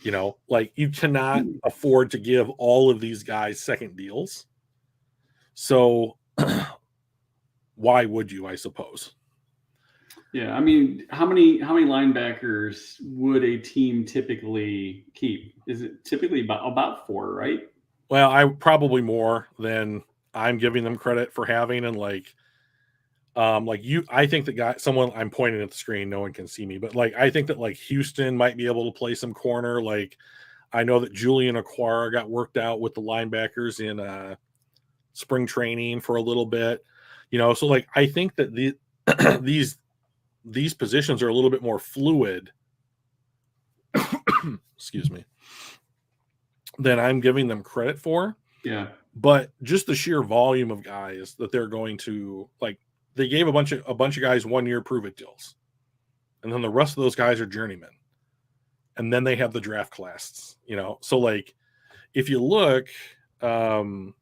Speaker 1: Yeah. Like you cannot afford to give all of these guys second deals. So why would you, I suppose?
Speaker 2: Yeah, I mean, how many linebackers would a team typically keep? Is it typically about 4, right?
Speaker 1: Well, I probably more than I'm giving them credit for having, and I think someone, I'm pointing at the screen, no one can see me, but like I think that like Houston might be able to play some corner. Like I know that Julian Okwara got worked out with the linebackers in spring training for a little bit, so like I think that these positions are a little bit more fluid excuse me, than I'm giving them credit for.
Speaker 2: Yeah.
Speaker 1: But just the sheer volume of guys that they're going to, like, they gave a bunch of guys 1 year prove it deals. And then the rest of those guys are journeymen. And then they have the draft class, So like if you look, like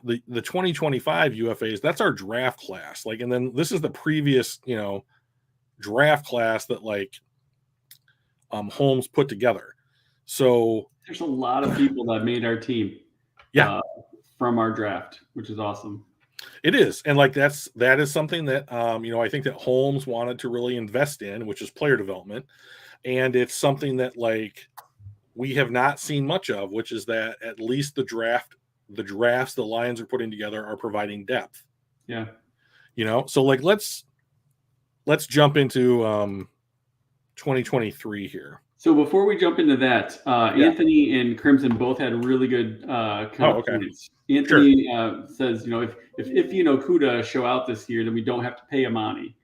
Speaker 1: the 2025 UFAs, that's our draft class. Like, and then this is the previous, draft class that like Holmes put together. So
Speaker 2: there's a lot of people that made our team from our draft, which is awesome.
Speaker 1: It is. And like that is something that I think that Holmes wanted to really invest in, which is player development. And it's something that like we have not seen much of, which is that at least the drafts the Lions are putting together are providing depth.
Speaker 2: Yeah.
Speaker 1: So like let's jump into 2023 here.
Speaker 2: So before we jump into that, Anthony and Crimson both had really good points. Anthony says, if Kuda show out this year, then we don't have to pay Amani.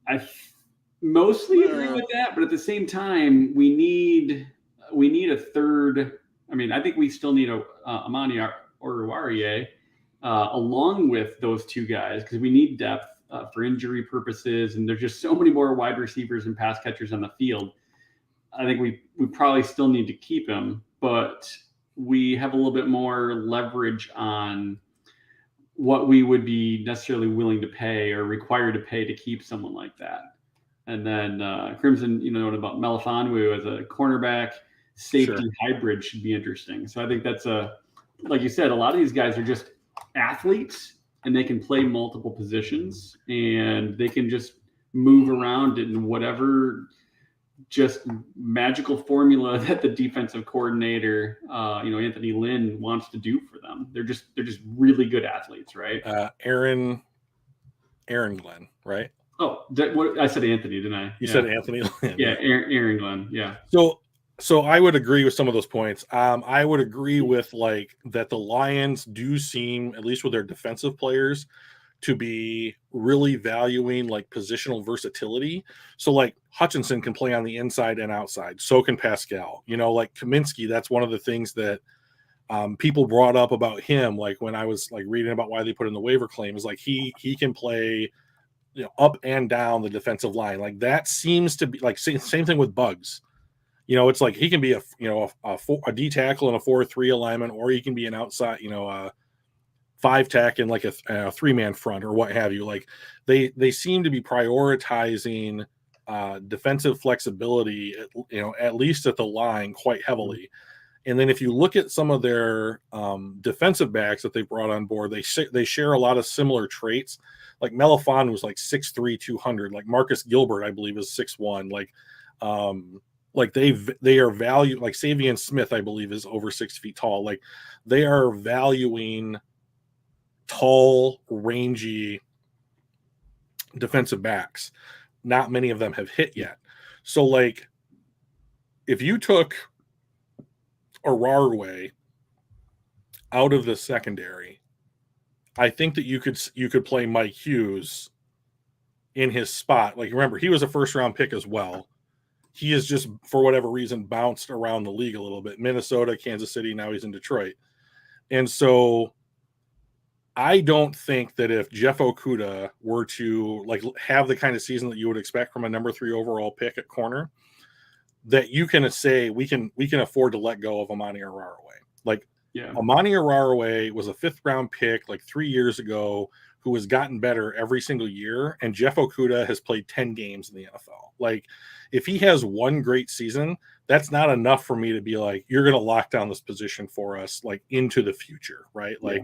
Speaker 2: I mostly agree with that, but at the same time, we need a third. I mean, I think we still need a Amani or Oruwariye along with those two guys because we need depth for injury purposes, and there's just so many more wide receivers and pass catchers on the field. I think we probably still need to keep him, but we have a little bit more leverage on what we would be necessarily willing to pay or required to pay to keep someone like that. And then Crimson, what about Melifonwu as a cornerback safety hybrid should be interesting. So I think that's like you said, a lot of these guys are just athletes and they can play multiple positions and they can just move around in whatever just magical formula that the defensive coordinator, Anthony Lynn wants to do for them. They're just really good athletes, right?
Speaker 1: Aaron Glenn, right?
Speaker 2: Oh, I said Anthony, didn't I?
Speaker 1: You said Anthony Lynn.
Speaker 2: Yeah, Aaron Glenn. Yeah.
Speaker 1: So I would agree with some of those points. I would agree with like that the Lions do seem, at least with their defensive players, to be really valuing like positional versatility. So like Hutchinson can play on the inside and outside. So can Pascal. Like Kaminsky, that's one of the things that people brought up about him. Like when I was like reading about why they put in the waiver claim is like he can play up and down the defensive line. Like that seems to be like same thing with Bugs. It's like he can be a D tackle in a 4-3 alignment, or he can be an outside, 5-tech in like a 3-man front or what have you. Like they seem to be prioritizing defensive flexibility, at least at the line quite heavily. And then if you look at some of their defensive backs that they brought on board, they share a lot of similar traits. Like Melifon was like 6'3", 200. Like Marcus Gilbert, I believe, is 6'1". Like they are valued, like Savion Smith, I believe, is over 6 feet tall. Like they are valuing tall, rangy defensive backs. Not many of them have hit yet. So, like, if you took Ararwe out of the secondary, I think that you could play Mike Hughes in his spot. Like, remember, he was a first round pick as well. He is just, for whatever reason, bounced around the league a little bit. Minnesota, Kansas City, now he's in Detroit. And so I don't think that if Jeff Okudah were to like have the kind of season that you would expect from a number 3 overall pick at corner, that you can say we can afford to let go of Amani Ararwe. Like, Amani Ararwe was a 5th round pick like 3 years ago who has gotten better every single year, and Jeff Okudah has played 10 games in the NFL. Like, if he has one great season, that's not enough for me to be like, you're going to lock down this position for us like into the future, right? Like,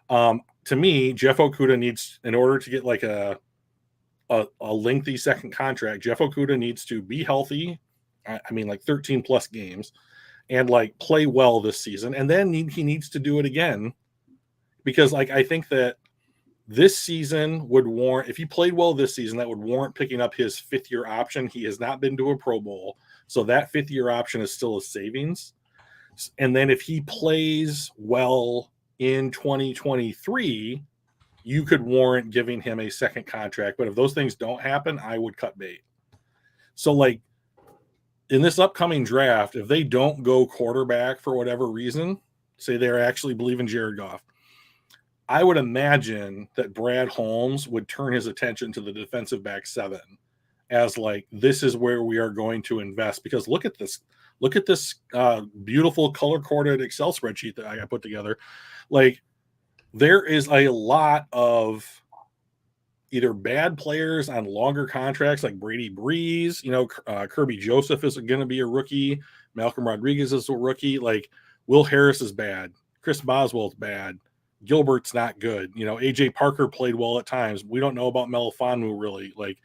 Speaker 1: to me, Jeff Okudah needs, in order to get like a lengthy second contract, Jeff Okudah needs to be healthy. I mean, like 13 plus games, and like play well this season. And then he needs to do it again, because like, I think that this season would warrant, if he played well this season, that would warrant picking up his 5th year option. He has not been to a Pro Bowl, so that 5th year option is still a savings. And then if he plays well in 2023, you could warrant giving him a second contract. But if those things don't happen, I would cut bait. So like, in this upcoming draft, if they don't go quarterback for whatever reason, say they're actually believing Jared Goff, I would imagine that Brad Holmes would turn his attention to the defensive back 7 as like, this is where we are going to invest. Because look at this beautiful color-coded Excel spreadsheet that I got put together. Like, there is a lot of either bad players on longer contracts like Brady Breeze, Kirby Joseph is going to be a rookie. Malcolm Rodriguez is a rookie. Like, Will Harris is bad. Chris Boswell's bad. Gilbert's not good. AJ Parker played well at times. We don't know about Melifonwu really. Like,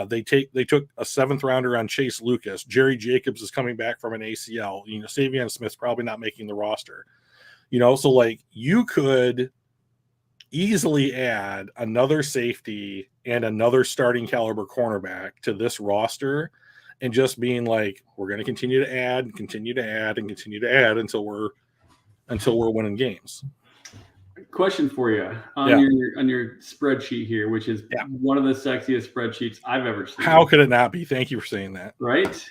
Speaker 1: they took a 7th rounder on Chase Lucas. Jerry Jacobs is coming back from an ACL. Savion Smith's probably not making the roster. So like, you could easily add another safety and another starting caliber cornerback to this roster, and just being like, we're going to continue to add and continue to add and continue to add until we're winning games.
Speaker 2: Question for you on your spreadsheet here, which is one of the sexiest spreadsheets I've ever seen.
Speaker 1: How could it not be? Thank you for saying that.
Speaker 2: Right.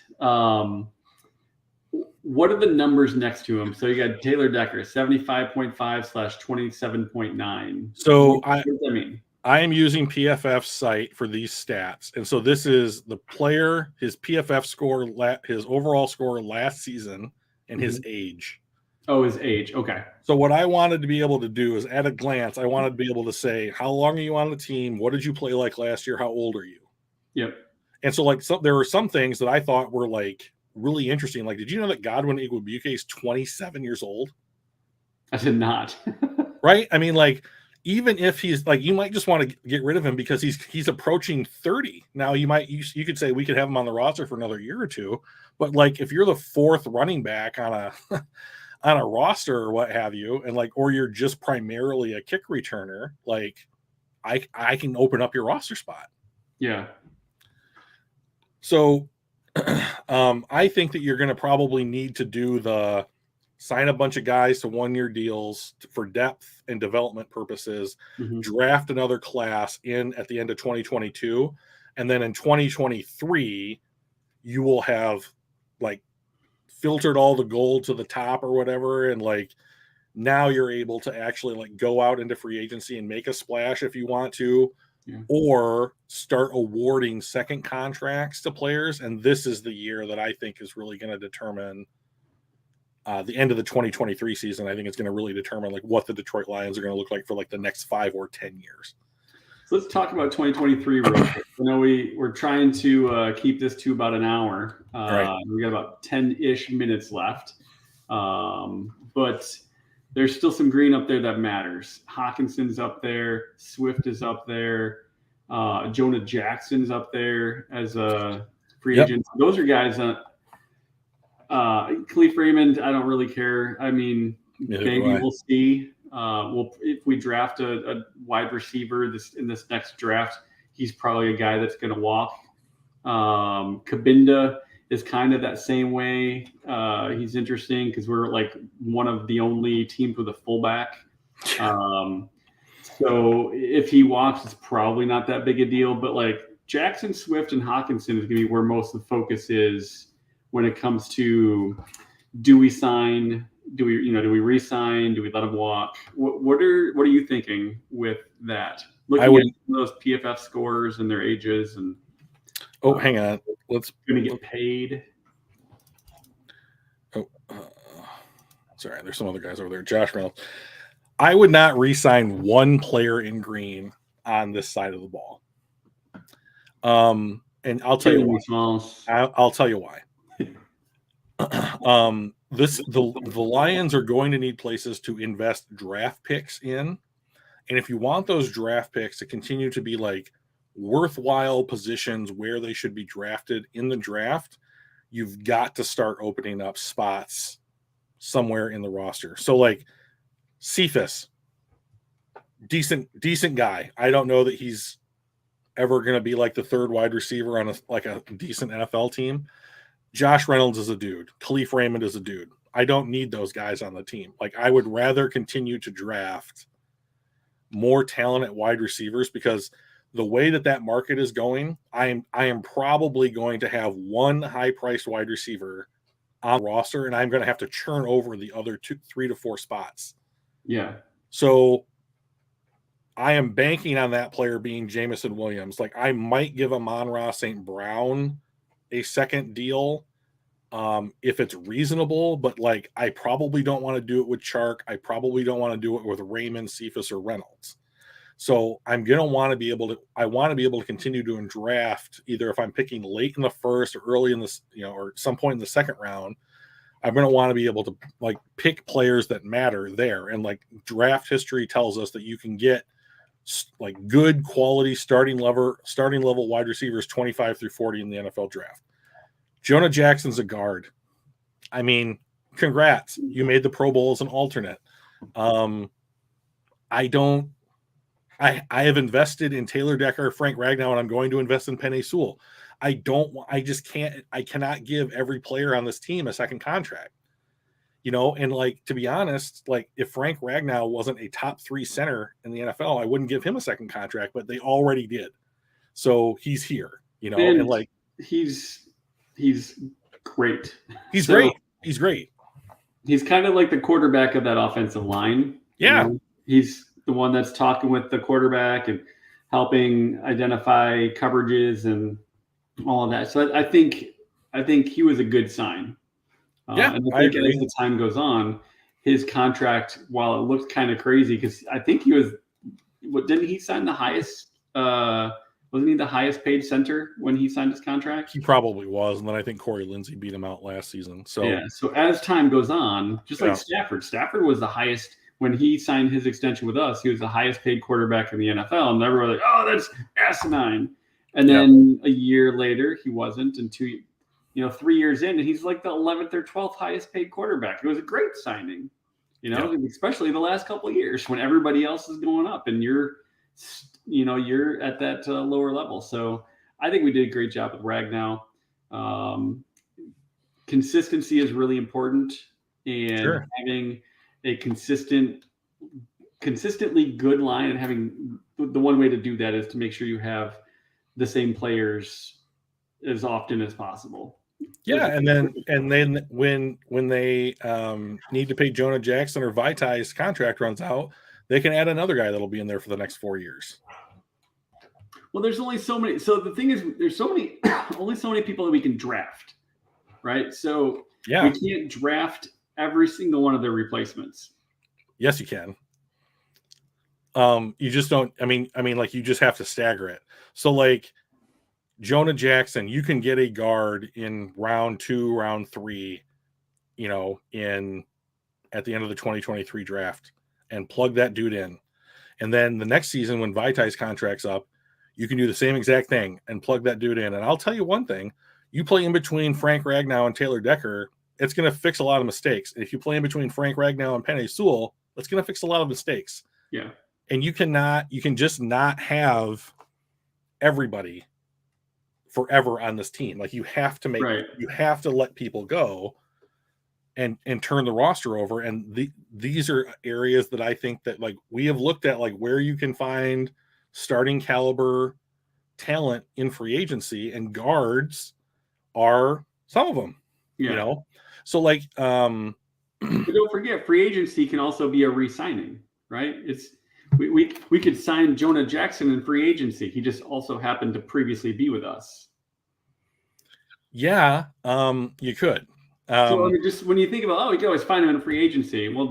Speaker 2: What are the numbers next to him? So you got Taylor Decker, 75.5/27.9.
Speaker 1: So
Speaker 2: what does that mean?
Speaker 1: I am using PFF's site for these stats. And so this is the player, his PFF score, his overall score last season, and his age.
Speaker 2: Oh, his age. Okay.
Speaker 1: So what I wanted to be able to do is, at a glance, I wanted to be able to say, how long are you on the team? What did you play like last year? How old are you?
Speaker 2: Yep.
Speaker 1: And so like, there were some things that I thought were like really interesting. Like, did you know that Godwin Igwebuike is 27 years old?
Speaker 2: I did not.
Speaker 1: Right? I mean, like, even if he's like, you might just want to get rid of him because he's approaching 30. Now you could say we could have him on the roster for another year or two, but like, if you're the 4th running back on a on a roster or what have you, and like, or you're just primarily a kick returner, like, I can open up your roster spot.
Speaker 2: Yeah.
Speaker 1: So I think that you're going to probably need to do the sign a bunch of guys to 1-year deals for depth and development purposes, draft another class at the end of 2022. And then in 2023, you will have like filtered all the gold to the top or whatever. And like, now you're able to actually like go out into free agency and make a splash if you want to, or start awarding second contracts to players. And this is the year that I think is really going to determine the end of the 2023 season. I think it's going to really determine like what the Detroit Lions are going to look like for like the next 5 or 10 years.
Speaker 2: So let's talk about 2023 real quick. I know we're trying to keep this to about an hour.
Speaker 1: Right.
Speaker 2: We got about 10-ish minutes left. But there's still some green up there that matters. Hawkinson's up there. Swift is up there. Jonah Jackson's up there as a free agent. Those are guys that Khalif Raymond, I don't really care. I mean, maybe we'll see. If we draft a wide receiver in this next draft, he's probably a guy that's going to walk. Kabinda is kind of that same way. He's interesting because we're like one of the only teams with a fullback. So if he walks, it's probably not that big a deal. But like Jackson Swift and Hawkinson is going to be where most of the focus is when it comes to do we sign? Do we re-sign? Do we let him walk? What are you thinking with that? Looking at those PFF scores and their ages and
Speaker 1: hang on. Let's
Speaker 2: going to get paid.
Speaker 1: Sorry, there's some other guys over there. Josh Reynolds. I would not re-sign one player in green on this side of the ball. And I'll tell you why. I'll tell you why. The Lions are going to need places to invest draft picks in. And if you want those draft picks to continue to be like worthwhile positions where they should be drafted in the draft, you've got to start opening up spots somewhere in the roster. So like Cephas, decent guy. I don't know that he's ever going to be like the third wide receiver on a decent NFL team. Josh Reynolds is a dude. Khalif Raymond is a dude. I don't need those guys on the team. Like I would rather continue to draft more talent at wide receivers because the way that market is going, I am probably going to have one high-priced wide receiver on the roster, and I'm going to have to churn over the other 3 to 4 spots.
Speaker 2: Yeah.
Speaker 1: So I am banking on that player being Jameson Williams. Like I might give Amon-Ra St. Brown a second deal if it's reasonable, but like I probably don't want to do it with Chark. I probably don't want to do it with Raymond, Cephas, or Reynolds. So I'm going to want to be able to continue to draft either if I'm picking late in the first or early in this, or some point in the second round. I'm going to want to be able to like pick players that matter there. And like draft history tells us that you can get like good quality starting level wide receivers 25 through 40 in the NFL draft. Jonah Jackson's a guard. I mean, congrats. You made the Pro Bowl as an alternate. I have invested in Taylor Decker, Frank Ragnow, and I'm going to invest in Penei Sewell. I cannot give every player on this team a second contract. And like, to be honest, like if Frank Ragnow wasn't a top 3 center in the NFL, I wouldn't give him a second contract, but they already did. So he's here, and like
Speaker 2: he's great.
Speaker 1: He's great. He's great.
Speaker 2: He's kind of like the quarterback of that offensive line.
Speaker 1: Yeah.
Speaker 2: He's the one that's talking with the quarterback and helping identify coverages and all of that. So I think he was a good sign.
Speaker 1: And
Speaker 2: I think as the time goes on, his contract, while it looks kind of crazy, because I think he was, didn't he sign the highest? Wasn't he the highest paid center when he signed his contract?
Speaker 1: He probably was, and then I think Corey Lindsey beat him out last season. So
Speaker 2: yeah. So as time goes on, just like Stafford was the highest when he signed his extension with us. He was the highest paid quarterback in the NFL, and everyone was like, "Oh, that's asinine." And then a year later, he wasn't, and 3 years in, and he's like the 11th or 12th highest paid quarterback. It was a great signing, especially the last couple of years when everybody else is going up and you're at that lower level. So I think we did a great job with Ragnow. Consistency is really important, and having a consistently good line, and having the one way to do that is to make sure you have the same players as often as possible.
Speaker 1: Yeah, and then when they need to pay Jonah Jackson or Vitai's contract runs out, they can add another guy that'll be in there for the next 4 years.
Speaker 2: Well, there's only so many. So the thing is, there's only so many people that we can draft, right? So we can't draft every single one of their replacements.
Speaker 1: Yes, you can. You just don't. I mean, like you just have to stagger it. So like Jonah Jackson, you can get a guard in round 2, round 3, at the end of the 2023 draft, and plug that dude in. And then the next season, when Vitai's contract's up, you can do the same exact thing and plug that dude in. And I'll tell you one thing, you play in between Frank Ragnow and Taylor Decker, it's going to fix a lot of mistakes. And if you play in between Frank Ragnow and Penei Sewell, that's going to fix a lot of mistakes.
Speaker 2: Yeah.
Speaker 1: And you can just not have everybody forever on this team. Like you have to let people go and turn the roster over. And these are areas that I think that like we have looked at, like where you can find starting caliber talent in free agency, and guards are some of them, So like,
Speaker 2: but don't forget, free agency can also be a re-signing, right? We could sign Jonah Jackson in free agency. He just also happened to previously be with us.
Speaker 1: Yeah, you could.
Speaker 2: So I mean, just when you think about, we can always find him in free agency. Well,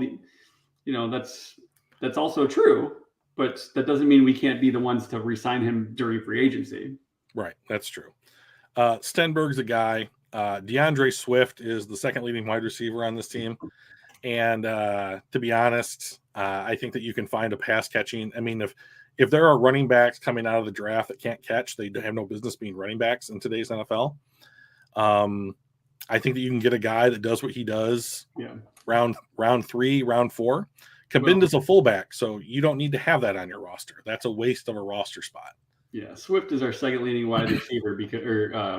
Speaker 2: that's also true, but that doesn't mean we can't be the ones to re-sign him during free agency.
Speaker 1: Right, that's true. Stenberg's a guy. DeAndre Swift is the second leading wide receiver on this team. And to be honest, I think that you can find a pass catching. I mean, if there are running backs coming out of the draft that can't catch, they have no business being running backs in today's NFL. I think that you can get a guy that does what he does.
Speaker 2: Yeah.
Speaker 1: Round 3, round 4. Kabinda's a fullback, so you don't need to have that on your roster. That's a waste of a roster spot.
Speaker 2: Yeah, Swift is our second leading wide receiver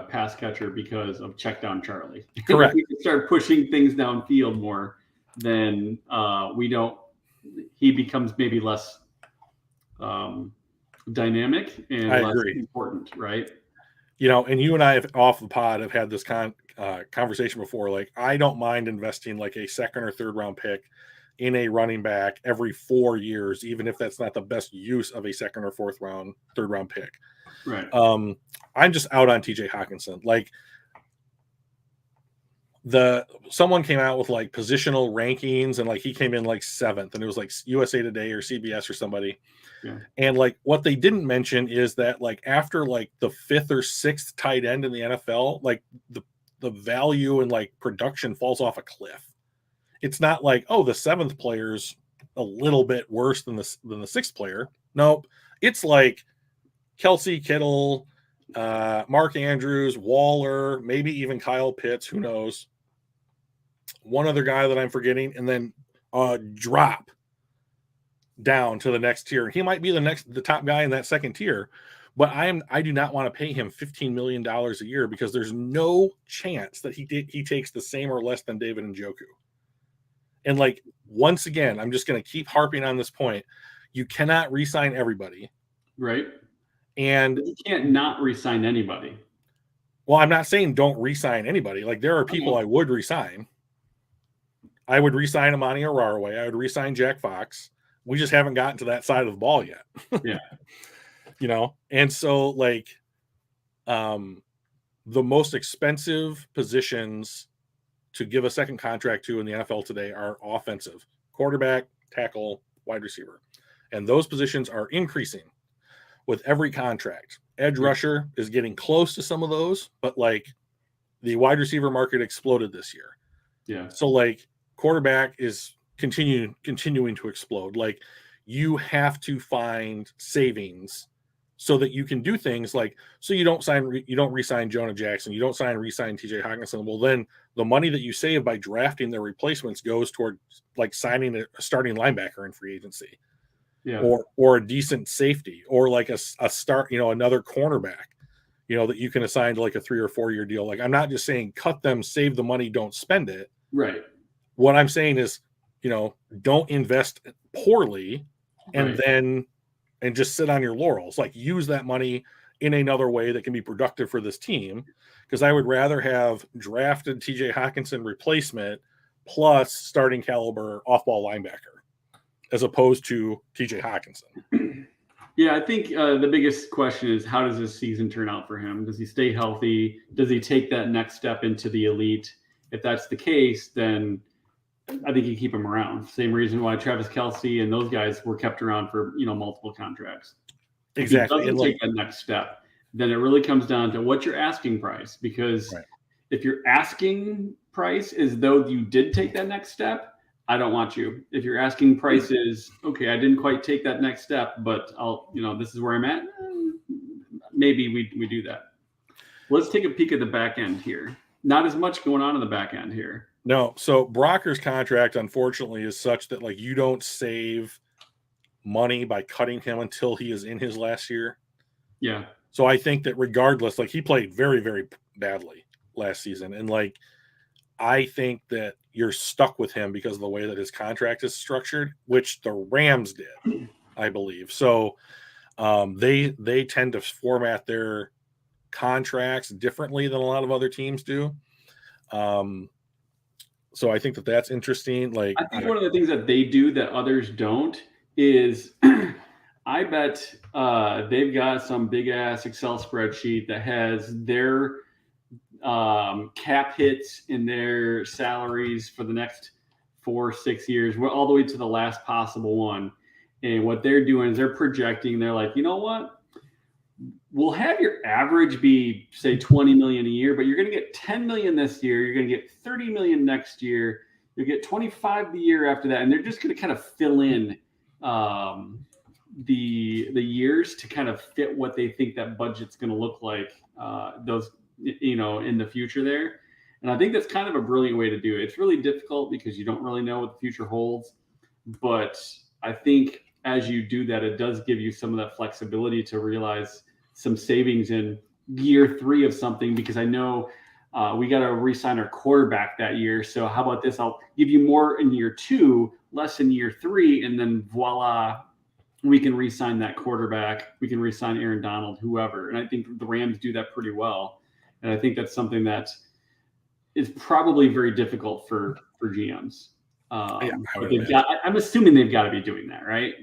Speaker 2: pass catcher because of check down Charlie.
Speaker 1: Correct.
Speaker 2: If we can start pushing things downfield more, then he becomes maybe less dynamic and less important, right?
Speaker 1: And you and I have off the pod have had this conversation before. Like, I don't mind investing like a second or third round pick in a running back every 4 years, even if that's not the best use of a second or third round pick.
Speaker 2: Right.
Speaker 1: I'm just out on TJ Hawkinson. Like, someone came out with like positional rankings, and like he came in like 7th, and it was like USA Today or CBS or somebody.
Speaker 2: Yeah.
Speaker 1: And like what they didn't mention is that like after like the 5th or 6th tight end in the NFL, like the value and like production falls off a cliff. It's not like, the 7th player's a little bit worse than the 6th player. Nope. It's like Kelsey, Kittle, Mark Andrews, Waller, maybe even Kyle Pitts, who knows. One other guy that I'm forgetting, and then drop down to the next tier. He might be the top guy in that second tier, but I do not want to pay him $15 million a year, because there's no chance that he takes the same or less than David Njoku. And like, once again, I'm just going to keep harping on this point. You cannot re-sign everybody.
Speaker 2: Right.
Speaker 1: And
Speaker 2: you can't not re-sign anybody.
Speaker 1: Well, I'm not saying don't re-sign anybody. Like, there are people I would re-sign. I would re-sign Amani Araraway. I would re-sign Jack Fox. We just haven't gotten to that side of the ball yet.
Speaker 2: Yeah.
Speaker 1: And so like, the most expensive positions to give a second contract to in the NFL today are offensive: quarterback, tackle, wide receiver. And those positions are increasing with every contract. Edge rusher is getting close to some of those, but like the wide receiver market exploded this year.
Speaker 2: Yeah.
Speaker 1: So like quarterback is continuing to explode. Like, you have to find savings so that you can do things like, so you don't re-sign Jonah Jackson, you don't re-sign TJ Hawkinson. Well, then the money that you save by drafting their replacements goes toward like signing a starting linebacker in free agency.
Speaker 2: Yeah.
Speaker 1: Or a decent safety, or like a start, another cornerback, that you can assign to like a 3 or 4 year deal. Like, I'm not just saying cut them, save the money, don't spend it.
Speaker 2: Right.
Speaker 1: What I'm saying is, don't invest poorly and just sit on your laurels. Like, use that money in another way that can be productive for this team. Because I would rather have drafted TJ Hawkinson replacement plus starting caliber off-ball linebacker, as opposed to TJ Hawkinson.
Speaker 2: Yeah, I think the biggest question is, how does this season turn out for him? Does he stay healthy? Does he take that next step into the elite? If that's the case, then I think you keep him around. Same reason why Travis Kelce and those guys were kept around for multiple contracts.
Speaker 1: Exactly.
Speaker 2: If he doesn't take that next step, then it really comes down to what's your asking price. Because if your asking price is though you did take that next step, I don't want you. If your asking price is, okay, I didn't quite take that next step, but I'll, this is where I'm at, maybe we do that. Let's take a peek at the back end here. Not as much going on in the back end here.
Speaker 1: No. So Brocker's contract, unfortunately, is such that like you don't save money by cutting him until he is in his last year.
Speaker 2: Yeah.
Speaker 1: So I think that regardless, like he played very, very badly last season. And like, I think that you're stuck with him because of the way that his contract is structured, which the Rams did, I believe. So they tend to format their contracts differently than a lot of other teams do. So I think that that's interesting. Like,
Speaker 2: I think one of the things that they do that others don't is I bet they've got some big ass Excel spreadsheet that has their cap hits in their salaries for the next 4-6 years, all the way to the last possible one. And what they're doing is they're projecting. They're like, you know what? We'll have your average be say 20 million a year, but you're going to get 10 million this year. You're going to get 30 million next year. You'll get 25 the year after that, and they're just going to kind of fill in the years to kind of fit what they think that budget's going to look like. Those in the future there, and I think that's kind of a brilliant way to do it. It's really difficult because you don't really know what the future holds, but I think as you do that, it does give you some of that flexibility to realize some savings in year 3 of something, because I know we got to re-sign our quarterback that year. So how about this? I'll give you more in year 2, less in year 3, and then voila, we can re-sign that quarterback. We can re-sign Aaron Donald, whoever. And I think the Rams do that pretty well. And I think that's something that is probably very difficult for GMs. But I'm assuming they've got to be doing that, right?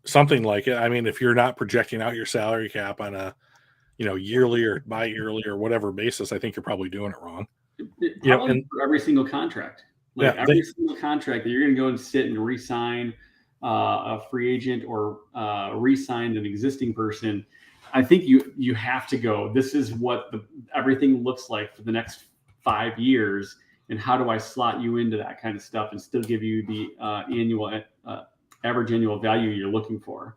Speaker 1: Something like it. I mean, if you're not projecting out your salary cap on a yearly or bi-yearly or whatever basis, I think you're probably doing it wrong.
Speaker 2: And for every single contract, every single contract that you're going to go and sit and re-sign a free agent or re-sign an existing person, I think you have to go, this is what everything looks like for the next 5 years, and how do I slot you into that kind of stuff and still give you the average annual value you're looking for.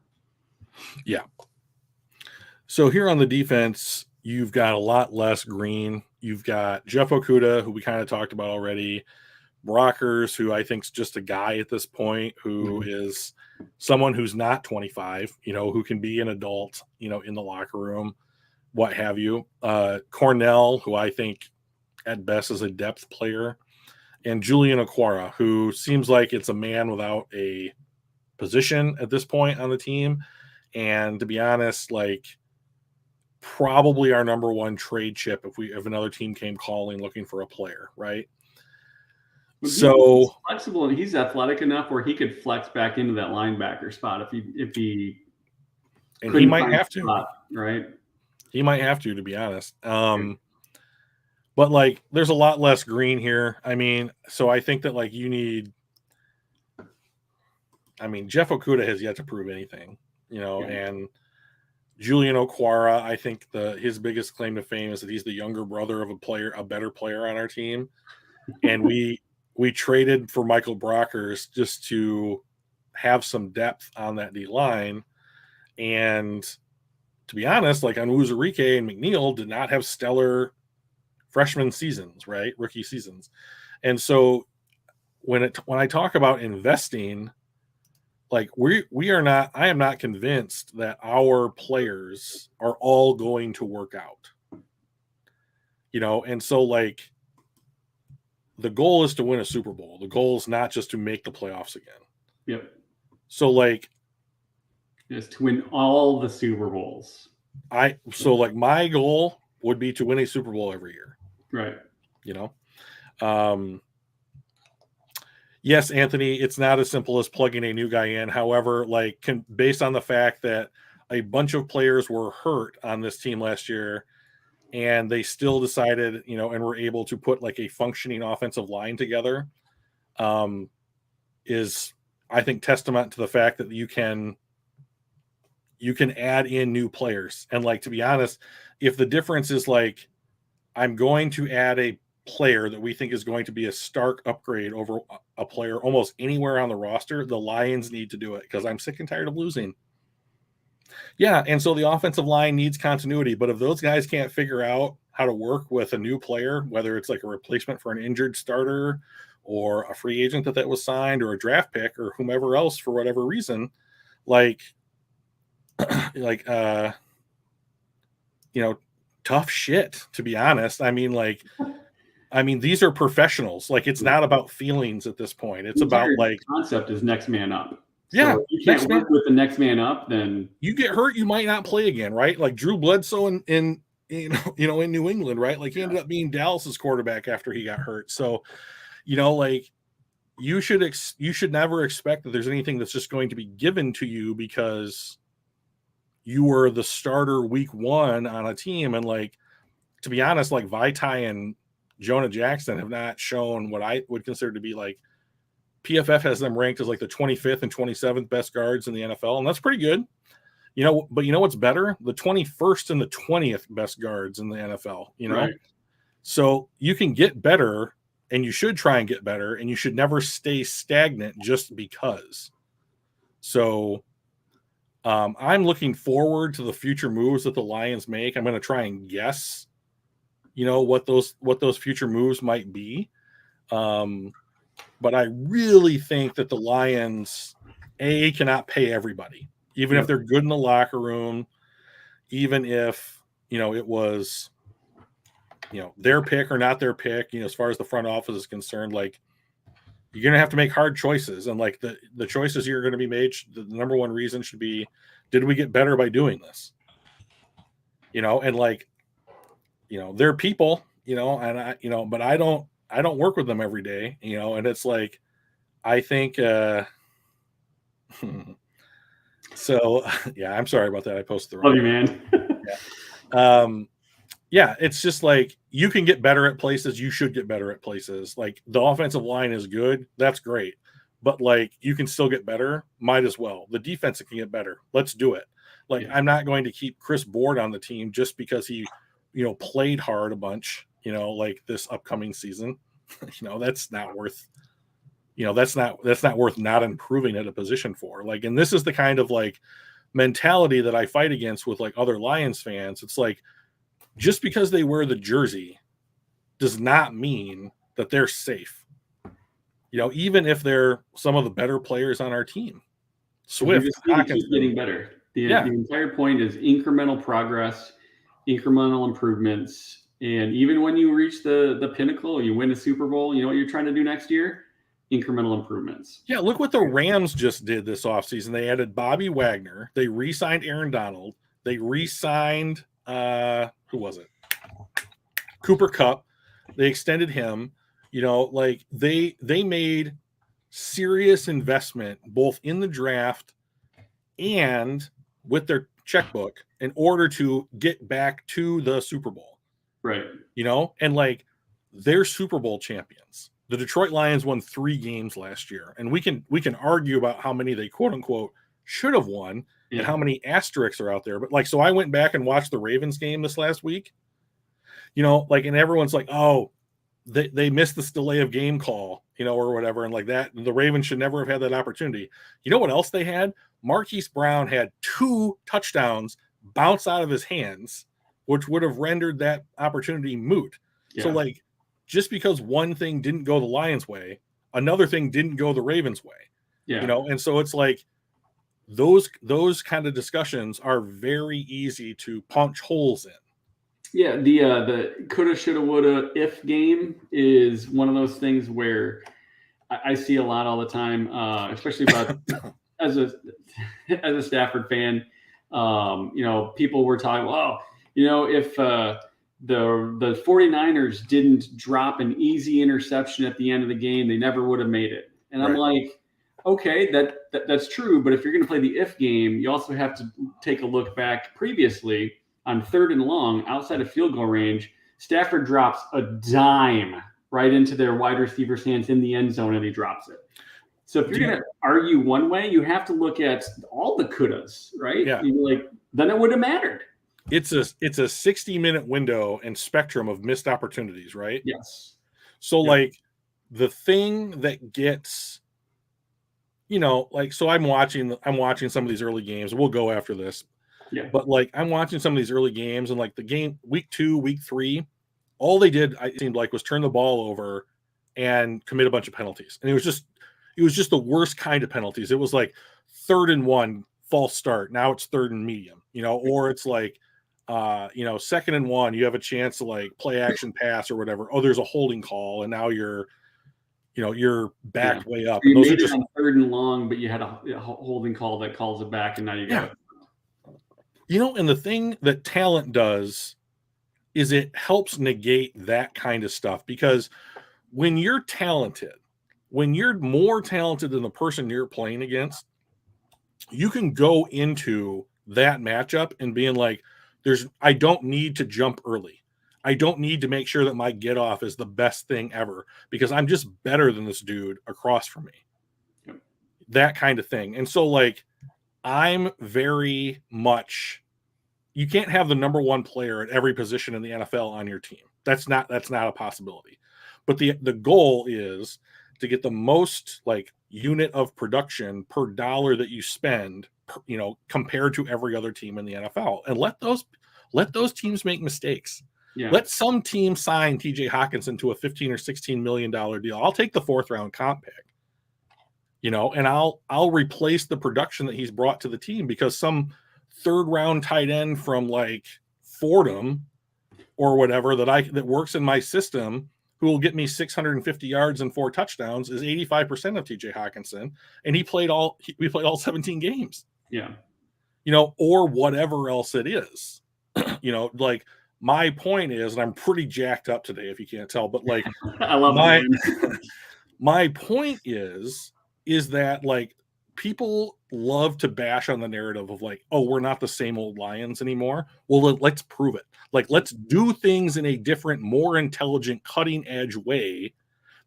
Speaker 1: Yeah. So here on the defense, you've got a lot less green. You've got Jeff Okudah, who we kind of talked about already. Brockers, who I think is just a guy at this point, who is someone who's not 25, who can be an adult, in the locker room, what have you. Cornell, who I think at best is a depth player. And Julian Okwara, who seems like it's a man without a position at this point on the team. And to be honest, like, probably our number one trade chip if another team came calling looking for a player, right? So
Speaker 2: he's flexible, and he's athletic enough where he could flex back into that linebacker spot if he
Speaker 1: and he might have to,
Speaker 2: spot, right?
Speaker 1: He might have to be honest. But like, there's a lot less green here. I mean, so I think that like Jeff Okudah has yet to prove anything, and Julian Okwara, I think his biggest claim to fame is that he's the younger brother of a better player on our team. And we traded for Michael Brockers just to have some depth on that D line. And to be honest, like Onwuzurike and McNeil did not have stellar freshman seasons, right? Rookie seasons. And so when I talk about investing, like I am not convinced that our players are all going to work out, and so like the goal is to win a Super Bowl. The goal is not just to make the playoffs again.
Speaker 2: Yep.
Speaker 1: So like,
Speaker 2: is to win all the Super Bowls.
Speaker 1: My goal would be to win a Super Bowl every year.
Speaker 2: Right.
Speaker 1: Yes, Anthony, it's not as simple as plugging a new guy in. However, based on the fact that a bunch of players were hurt on this team last year, and they still decided, and were able to put like a functioning offensive line together, is, I think, testament to the fact that you can add in new players. And like, to be honest, if the difference is like, I'm going to add a player that we think is going to be a stark upgrade over a player almost anywhere on the roster, the Lions need to do it, because I'm sick and tired of losing. Yeah, and so the offensive line needs continuity, but if those guys can't figure out how to work with a new player, whether it's like a replacement for an injured starter or a free agent that was signed or a draft pick or whomever else for whatever reason, like tough shit, to be honest. I mean, these are professionals. Like, it's not about feelings at this point. It's about like
Speaker 2: concept is next man up.
Speaker 1: Yeah,
Speaker 2: so if you can't work with the next man up, then
Speaker 1: you get hurt, you might not play again, right? Like Drew Bledsoe in New England, right? Like he ended up being Dallas's quarterback after he got hurt. So, like you should never expect that there's anything that's just going to be given to you because you were the starter week 1 on a team. And like, to be honest, like Vitae and Jonah Jackson have not shown what I would consider to be like, PFF has them ranked as like the 25th and 27th best guards in the NFL. And that's pretty good, but what's better? The 21st and the 20th best guards in the NFL,
Speaker 2: Right.
Speaker 1: So you can get better, and you should try and get better, and you should never stay stagnant just because. So I'm looking forward to the future moves that the Lions make. I'm going to try and guess, what those future moves might be. But I really think that the Lions, cannot pay everybody, even if they're good in the locker room, even if, it was, their pick or not their pick, as far as the front office is concerned. Like, you're going to have to make hard choices. And like the choices you're going to be made, the number one reason should be, did we get better by doing this? And like, they're people, and I, but I don't work with them every day, and it's like, I think, so yeah, I'm sorry about that. I posted the wrong.
Speaker 2: Love you, man.
Speaker 1: Yeah, it's just like, you can get better at places. You should get better at places. Like, the offensive line is good. That's great. But like, you can still get better. Might as well. The defense can get better. Let's do it. Like, I'm not going to keep Chris Board on the team just because he, played hard a bunch, like this upcoming season. That's not worth, that's not worth not improving at a position for. Like, and this is the kind of like mentality that I fight against with like other Lions fans. It's like, just because they wear the jersey does not mean that they're safe. Even if they're some of the better players on our team. Swift,
Speaker 2: keep getting better. The entire point is incremental progress, incremental improvements. And even when you reach the pinnacle, you win a Super Bowl, you know what you're trying to do next year? Incremental improvements.
Speaker 1: Yeah, look what the Rams just did this offseason. They added Bobby Wagner. They re-signed Aaron Donald. They re-signed, who was it? Cooper Kupp. They extended him. Like they made serious investment both in the draft and with their checkbook in order to get back to the Super Bowl.
Speaker 2: Right.
Speaker 1: And like, they're Super Bowl champions. The Detroit Lions won 3 games last year, and we can argue about how many they quote unquote should have won and how many asterisks are out there. But like, so I went back and watched the Ravens game this last week, like, and everyone's like, oh, they missed this delay of game call, or whatever. And like that, the Ravens should never have had that opportunity. You know what else they had? Marquise Brown had 2 touchdowns bounce out of his hands, which would have rendered that opportunity moot. Yeah. So like, just because one thing didn't go the Lions' way, another thing didn't go the Ravens' way. Yeah. And so it's like, those kind of discussions are very easy to punch holes in.
Speaker 2: Yeah, the coulda, shoulda, woulda, if game is one of those things where I see a lot all the time, especially about as a Stafford fan. People were talking, well, if the 49ers didn't drop an easy interception at the end of the game, they never would have made it. And I'm like, okay, that's true. But if you're going to play the if game, you also have to take a look back previously on 3rd and long outside of field goal range. Stafford drops a dime right into their wide receiver's hands in the end zone, and he drops it. So if you're going to argue one way, you have to look at all the couldas, right? Yeah. Then it would have mattered.
Speaker 1: It's a 60-minute window and spectrum of missed opportunities, right?
Speaker 2: Yes.
Speaker 1: So like, the thing that gets, so I'm watching some of these early games. We'll go after this.
Speaker 2: Yeah.
Speaker 1: But like, I'm watching some of these early games, and like the game week 2, week 3, all they did, it seemed like, was turn the ball over and commit a bunch of penalties. And it was just the worst kind of penalties. It was like 3rd and 1, false start. Now it's 3rd and medium, or it's like, 2nd and 1, you have a chance to like play action pass or whatever. Oh, there's a holding call, and now you're backed way up.
Speaker 2: You
Speaker 1: And those
Speaker 2: made
Speaker 1: are just
Speaker 2: it on 3rd and long, but you had a holding call that calls it back, and now you got it.
Speaker 1: And the thing that talent does is it helps negate that kind of stuff, because when you're talented, when you're more talented than the person you're playing against, you can go into that matchup and being like, I don't need to jump early. I don't need to make sure that my get off is the best thing ever, because I'm just better than this dude across from me.
Speaker 2: Yep.
Speaker 1: That kind of thing. And so like, I'm very much, you can't have the number one player at every position in the NFL on your team. That's not a possibility. But the goal is to get the most like unit of production per dollar that you spend, compared to every other team in the NFL, and let those teams make mistakes.
Speaker 2: Yeah.
Speaker 1: Let some team sign TJ Hawkinson to a $15 or $16 million deal. I'll take the 4th round comp pick, and I'll replace the production that he's brought to the team, because some 3rd round tight end from like Fordham or whatever that works in my system, who will get me 650 yards and 4 touchdowns, is 85% of TJ Hawkinson, and we played all 17 games.
Speaker 2: Yeah.
Speaker 1: Or whatever else it is. Like, my point is, and I'm pretty jacked up today if you can't tell, but like
Speaker 2: I love
Speaker 1: my point is that like, people love to bash on the narrative of like, oh, we're not the same old Lions anymore. Well, let's prove it. Like, let's do things in a different, more intelligent, cutting edge way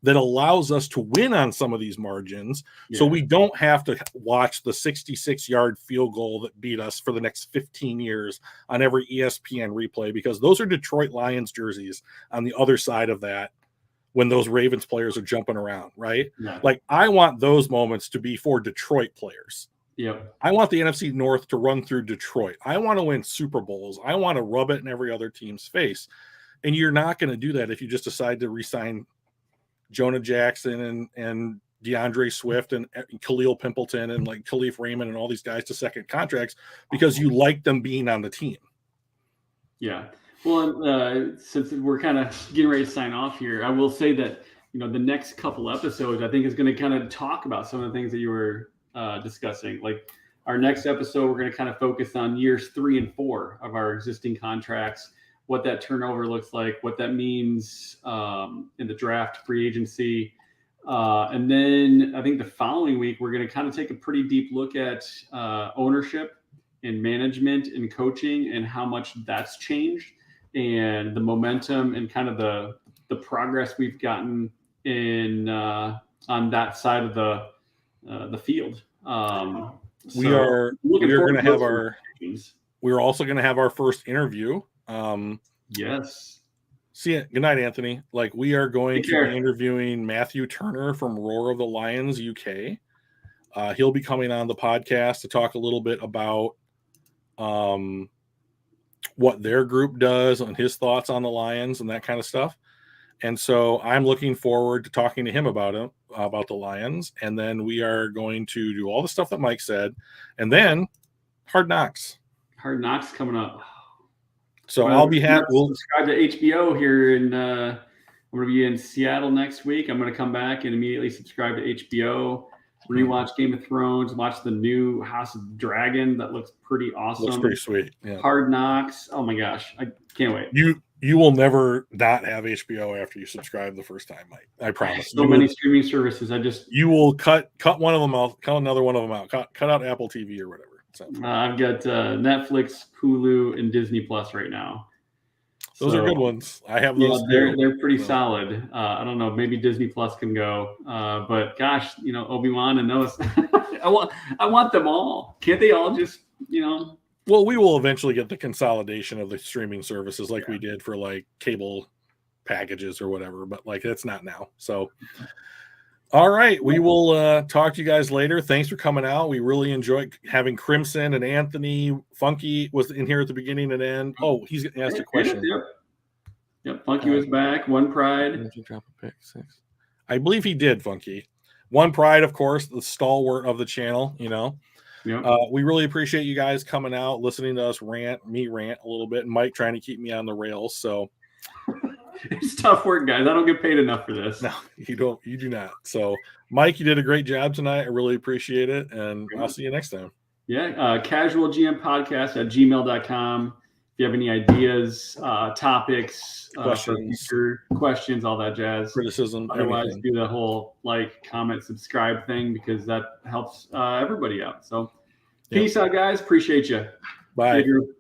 Speaker 1: that allows us to win on some of these margins. Yeah. So we don't have to watch the 66-yard field goal that beat us for the next 15 years on every ESPN replay, because those are Detroit Lions jerseys on the other side of that, when those Ravens players are jumping around, right?
Speaker 2: Yeah.
Speaker 1: Like, I want those moments to be for Detroit players.
Speaker 2: Yep.
Speaker 1: I want the NFC North to run through Detroit. I want to win Super Bowls. I want to rub it in every other team's face. And you're not going to do that if you just decide to re-sign Jonah Jackson and DeAndre Swift and Khalil Pimpleton and like Khalif Raymond and all these guys to second contracts because you like them being on the team.
Speaker 2: Yeah. Well, since we're kind of getting ready to sign off here, I will say that, the next couple episodes, I think, is going to kind of talk about some of the things that you were discussing. Like, our next episode, we're going to kind of focus on years 3 and 4 of our existing contracts, what that turnover looks like, what that means in the draft, free agency. And then I think the following week, we're going to kind of take a pretty deep look at ownership and management and coaching and how much that's changed, and the momentum and kind of the progress we've gotten in on that side of the field.
Speaker 1: We're also going to have our first interview.
Speaker 2: Yes.
Speaker 1: See ya. Good night, Anthony. Like, we are going to be interviewing Matthew Turner from Roar of the Lions UK. He'll be coming on the podcast to talk a little bit about what their group does and his thoughts on the Lions and that kind of stuff. And so I'm looking forward to talking to him about the Lions. And then we are going to do all the stuff that Mike said. And then Hard Knocks.
Speaker 2: Hard Knocks coming up.
Speaker 1: So I'll be happy.
Speaker 2: We'll subscribe to HBO here, and I'm going to be in Seattle next week. I'm going to come back and immediately subscribe to HBO, rewatch Game of Thrones, watch the new House of Dragon. That looks pretty awesome.
Speaker 1: Looks pretty sweet. Yeah.
Speaker 2: Hard Knocks. Oh my gosh, I can't wait.
Speaker 1: You will never not have HBO after you subscribe the first time, Mike. I promise.
Speaker 2: So many streaming services.
Speaker 1: You will cut one of them out, cut another one of them out, cut out Apple TV or whatever. So.
Speaker 2: I've got Netflix, Hulu, and Disney Plus right now.
Speaker 1: Those are good ones. I have those.
Speaker 2: Yeah, they're pretty solid. I don't know. Maybe Disney Plus can go, but gosh, Obi-Wan and those. I want them all. Can't they all just
Speaker 1: Well, we will eventually get the consolidation of the streaming services like we did for like cable packages or whatever, but like that's not now. So. All right, we will talk to you guys later. Thanks for coming out. We really enjoyed having Crimson and Anthony. Funky was in here at the beginning and end. Oh, he's going to ask a question.
Speaker 2: Yep. Funky was back. One Pride.
Speaker 1: Did you drop a pick 6? I believe he did, Funky. One Pride, of course, the stalwart of the channel,
Speaker 2: Yep.
Speaker 1: We really appreciate you guys coming out, listening to us rant a little bit, and Mike trying to keep me on the rails. So
Speaker 2: It's tough work, guys. I don't get paid enough for this.
Speaker 1: no, you do not. So Mike, you did a great job tonight. I really appreciate it. And I'll see you next time.
Speaker 2: Yeah. casualgmpodcast@gmail.com. If you have any ideas, topics,
Speaker 1: Questions.
Speaker 2: for future questions, all that jazz.
Speaker 1: Criticism,
Speaker 2: Otherwise,
Speaker 1: everything.
Speaker 2: do the whole like, comment, subscribe thing because that helps everybody out. So, peace out, guys. Appreciate you.
Speaker 1: Bye.
Speaker 2: See you, Drew.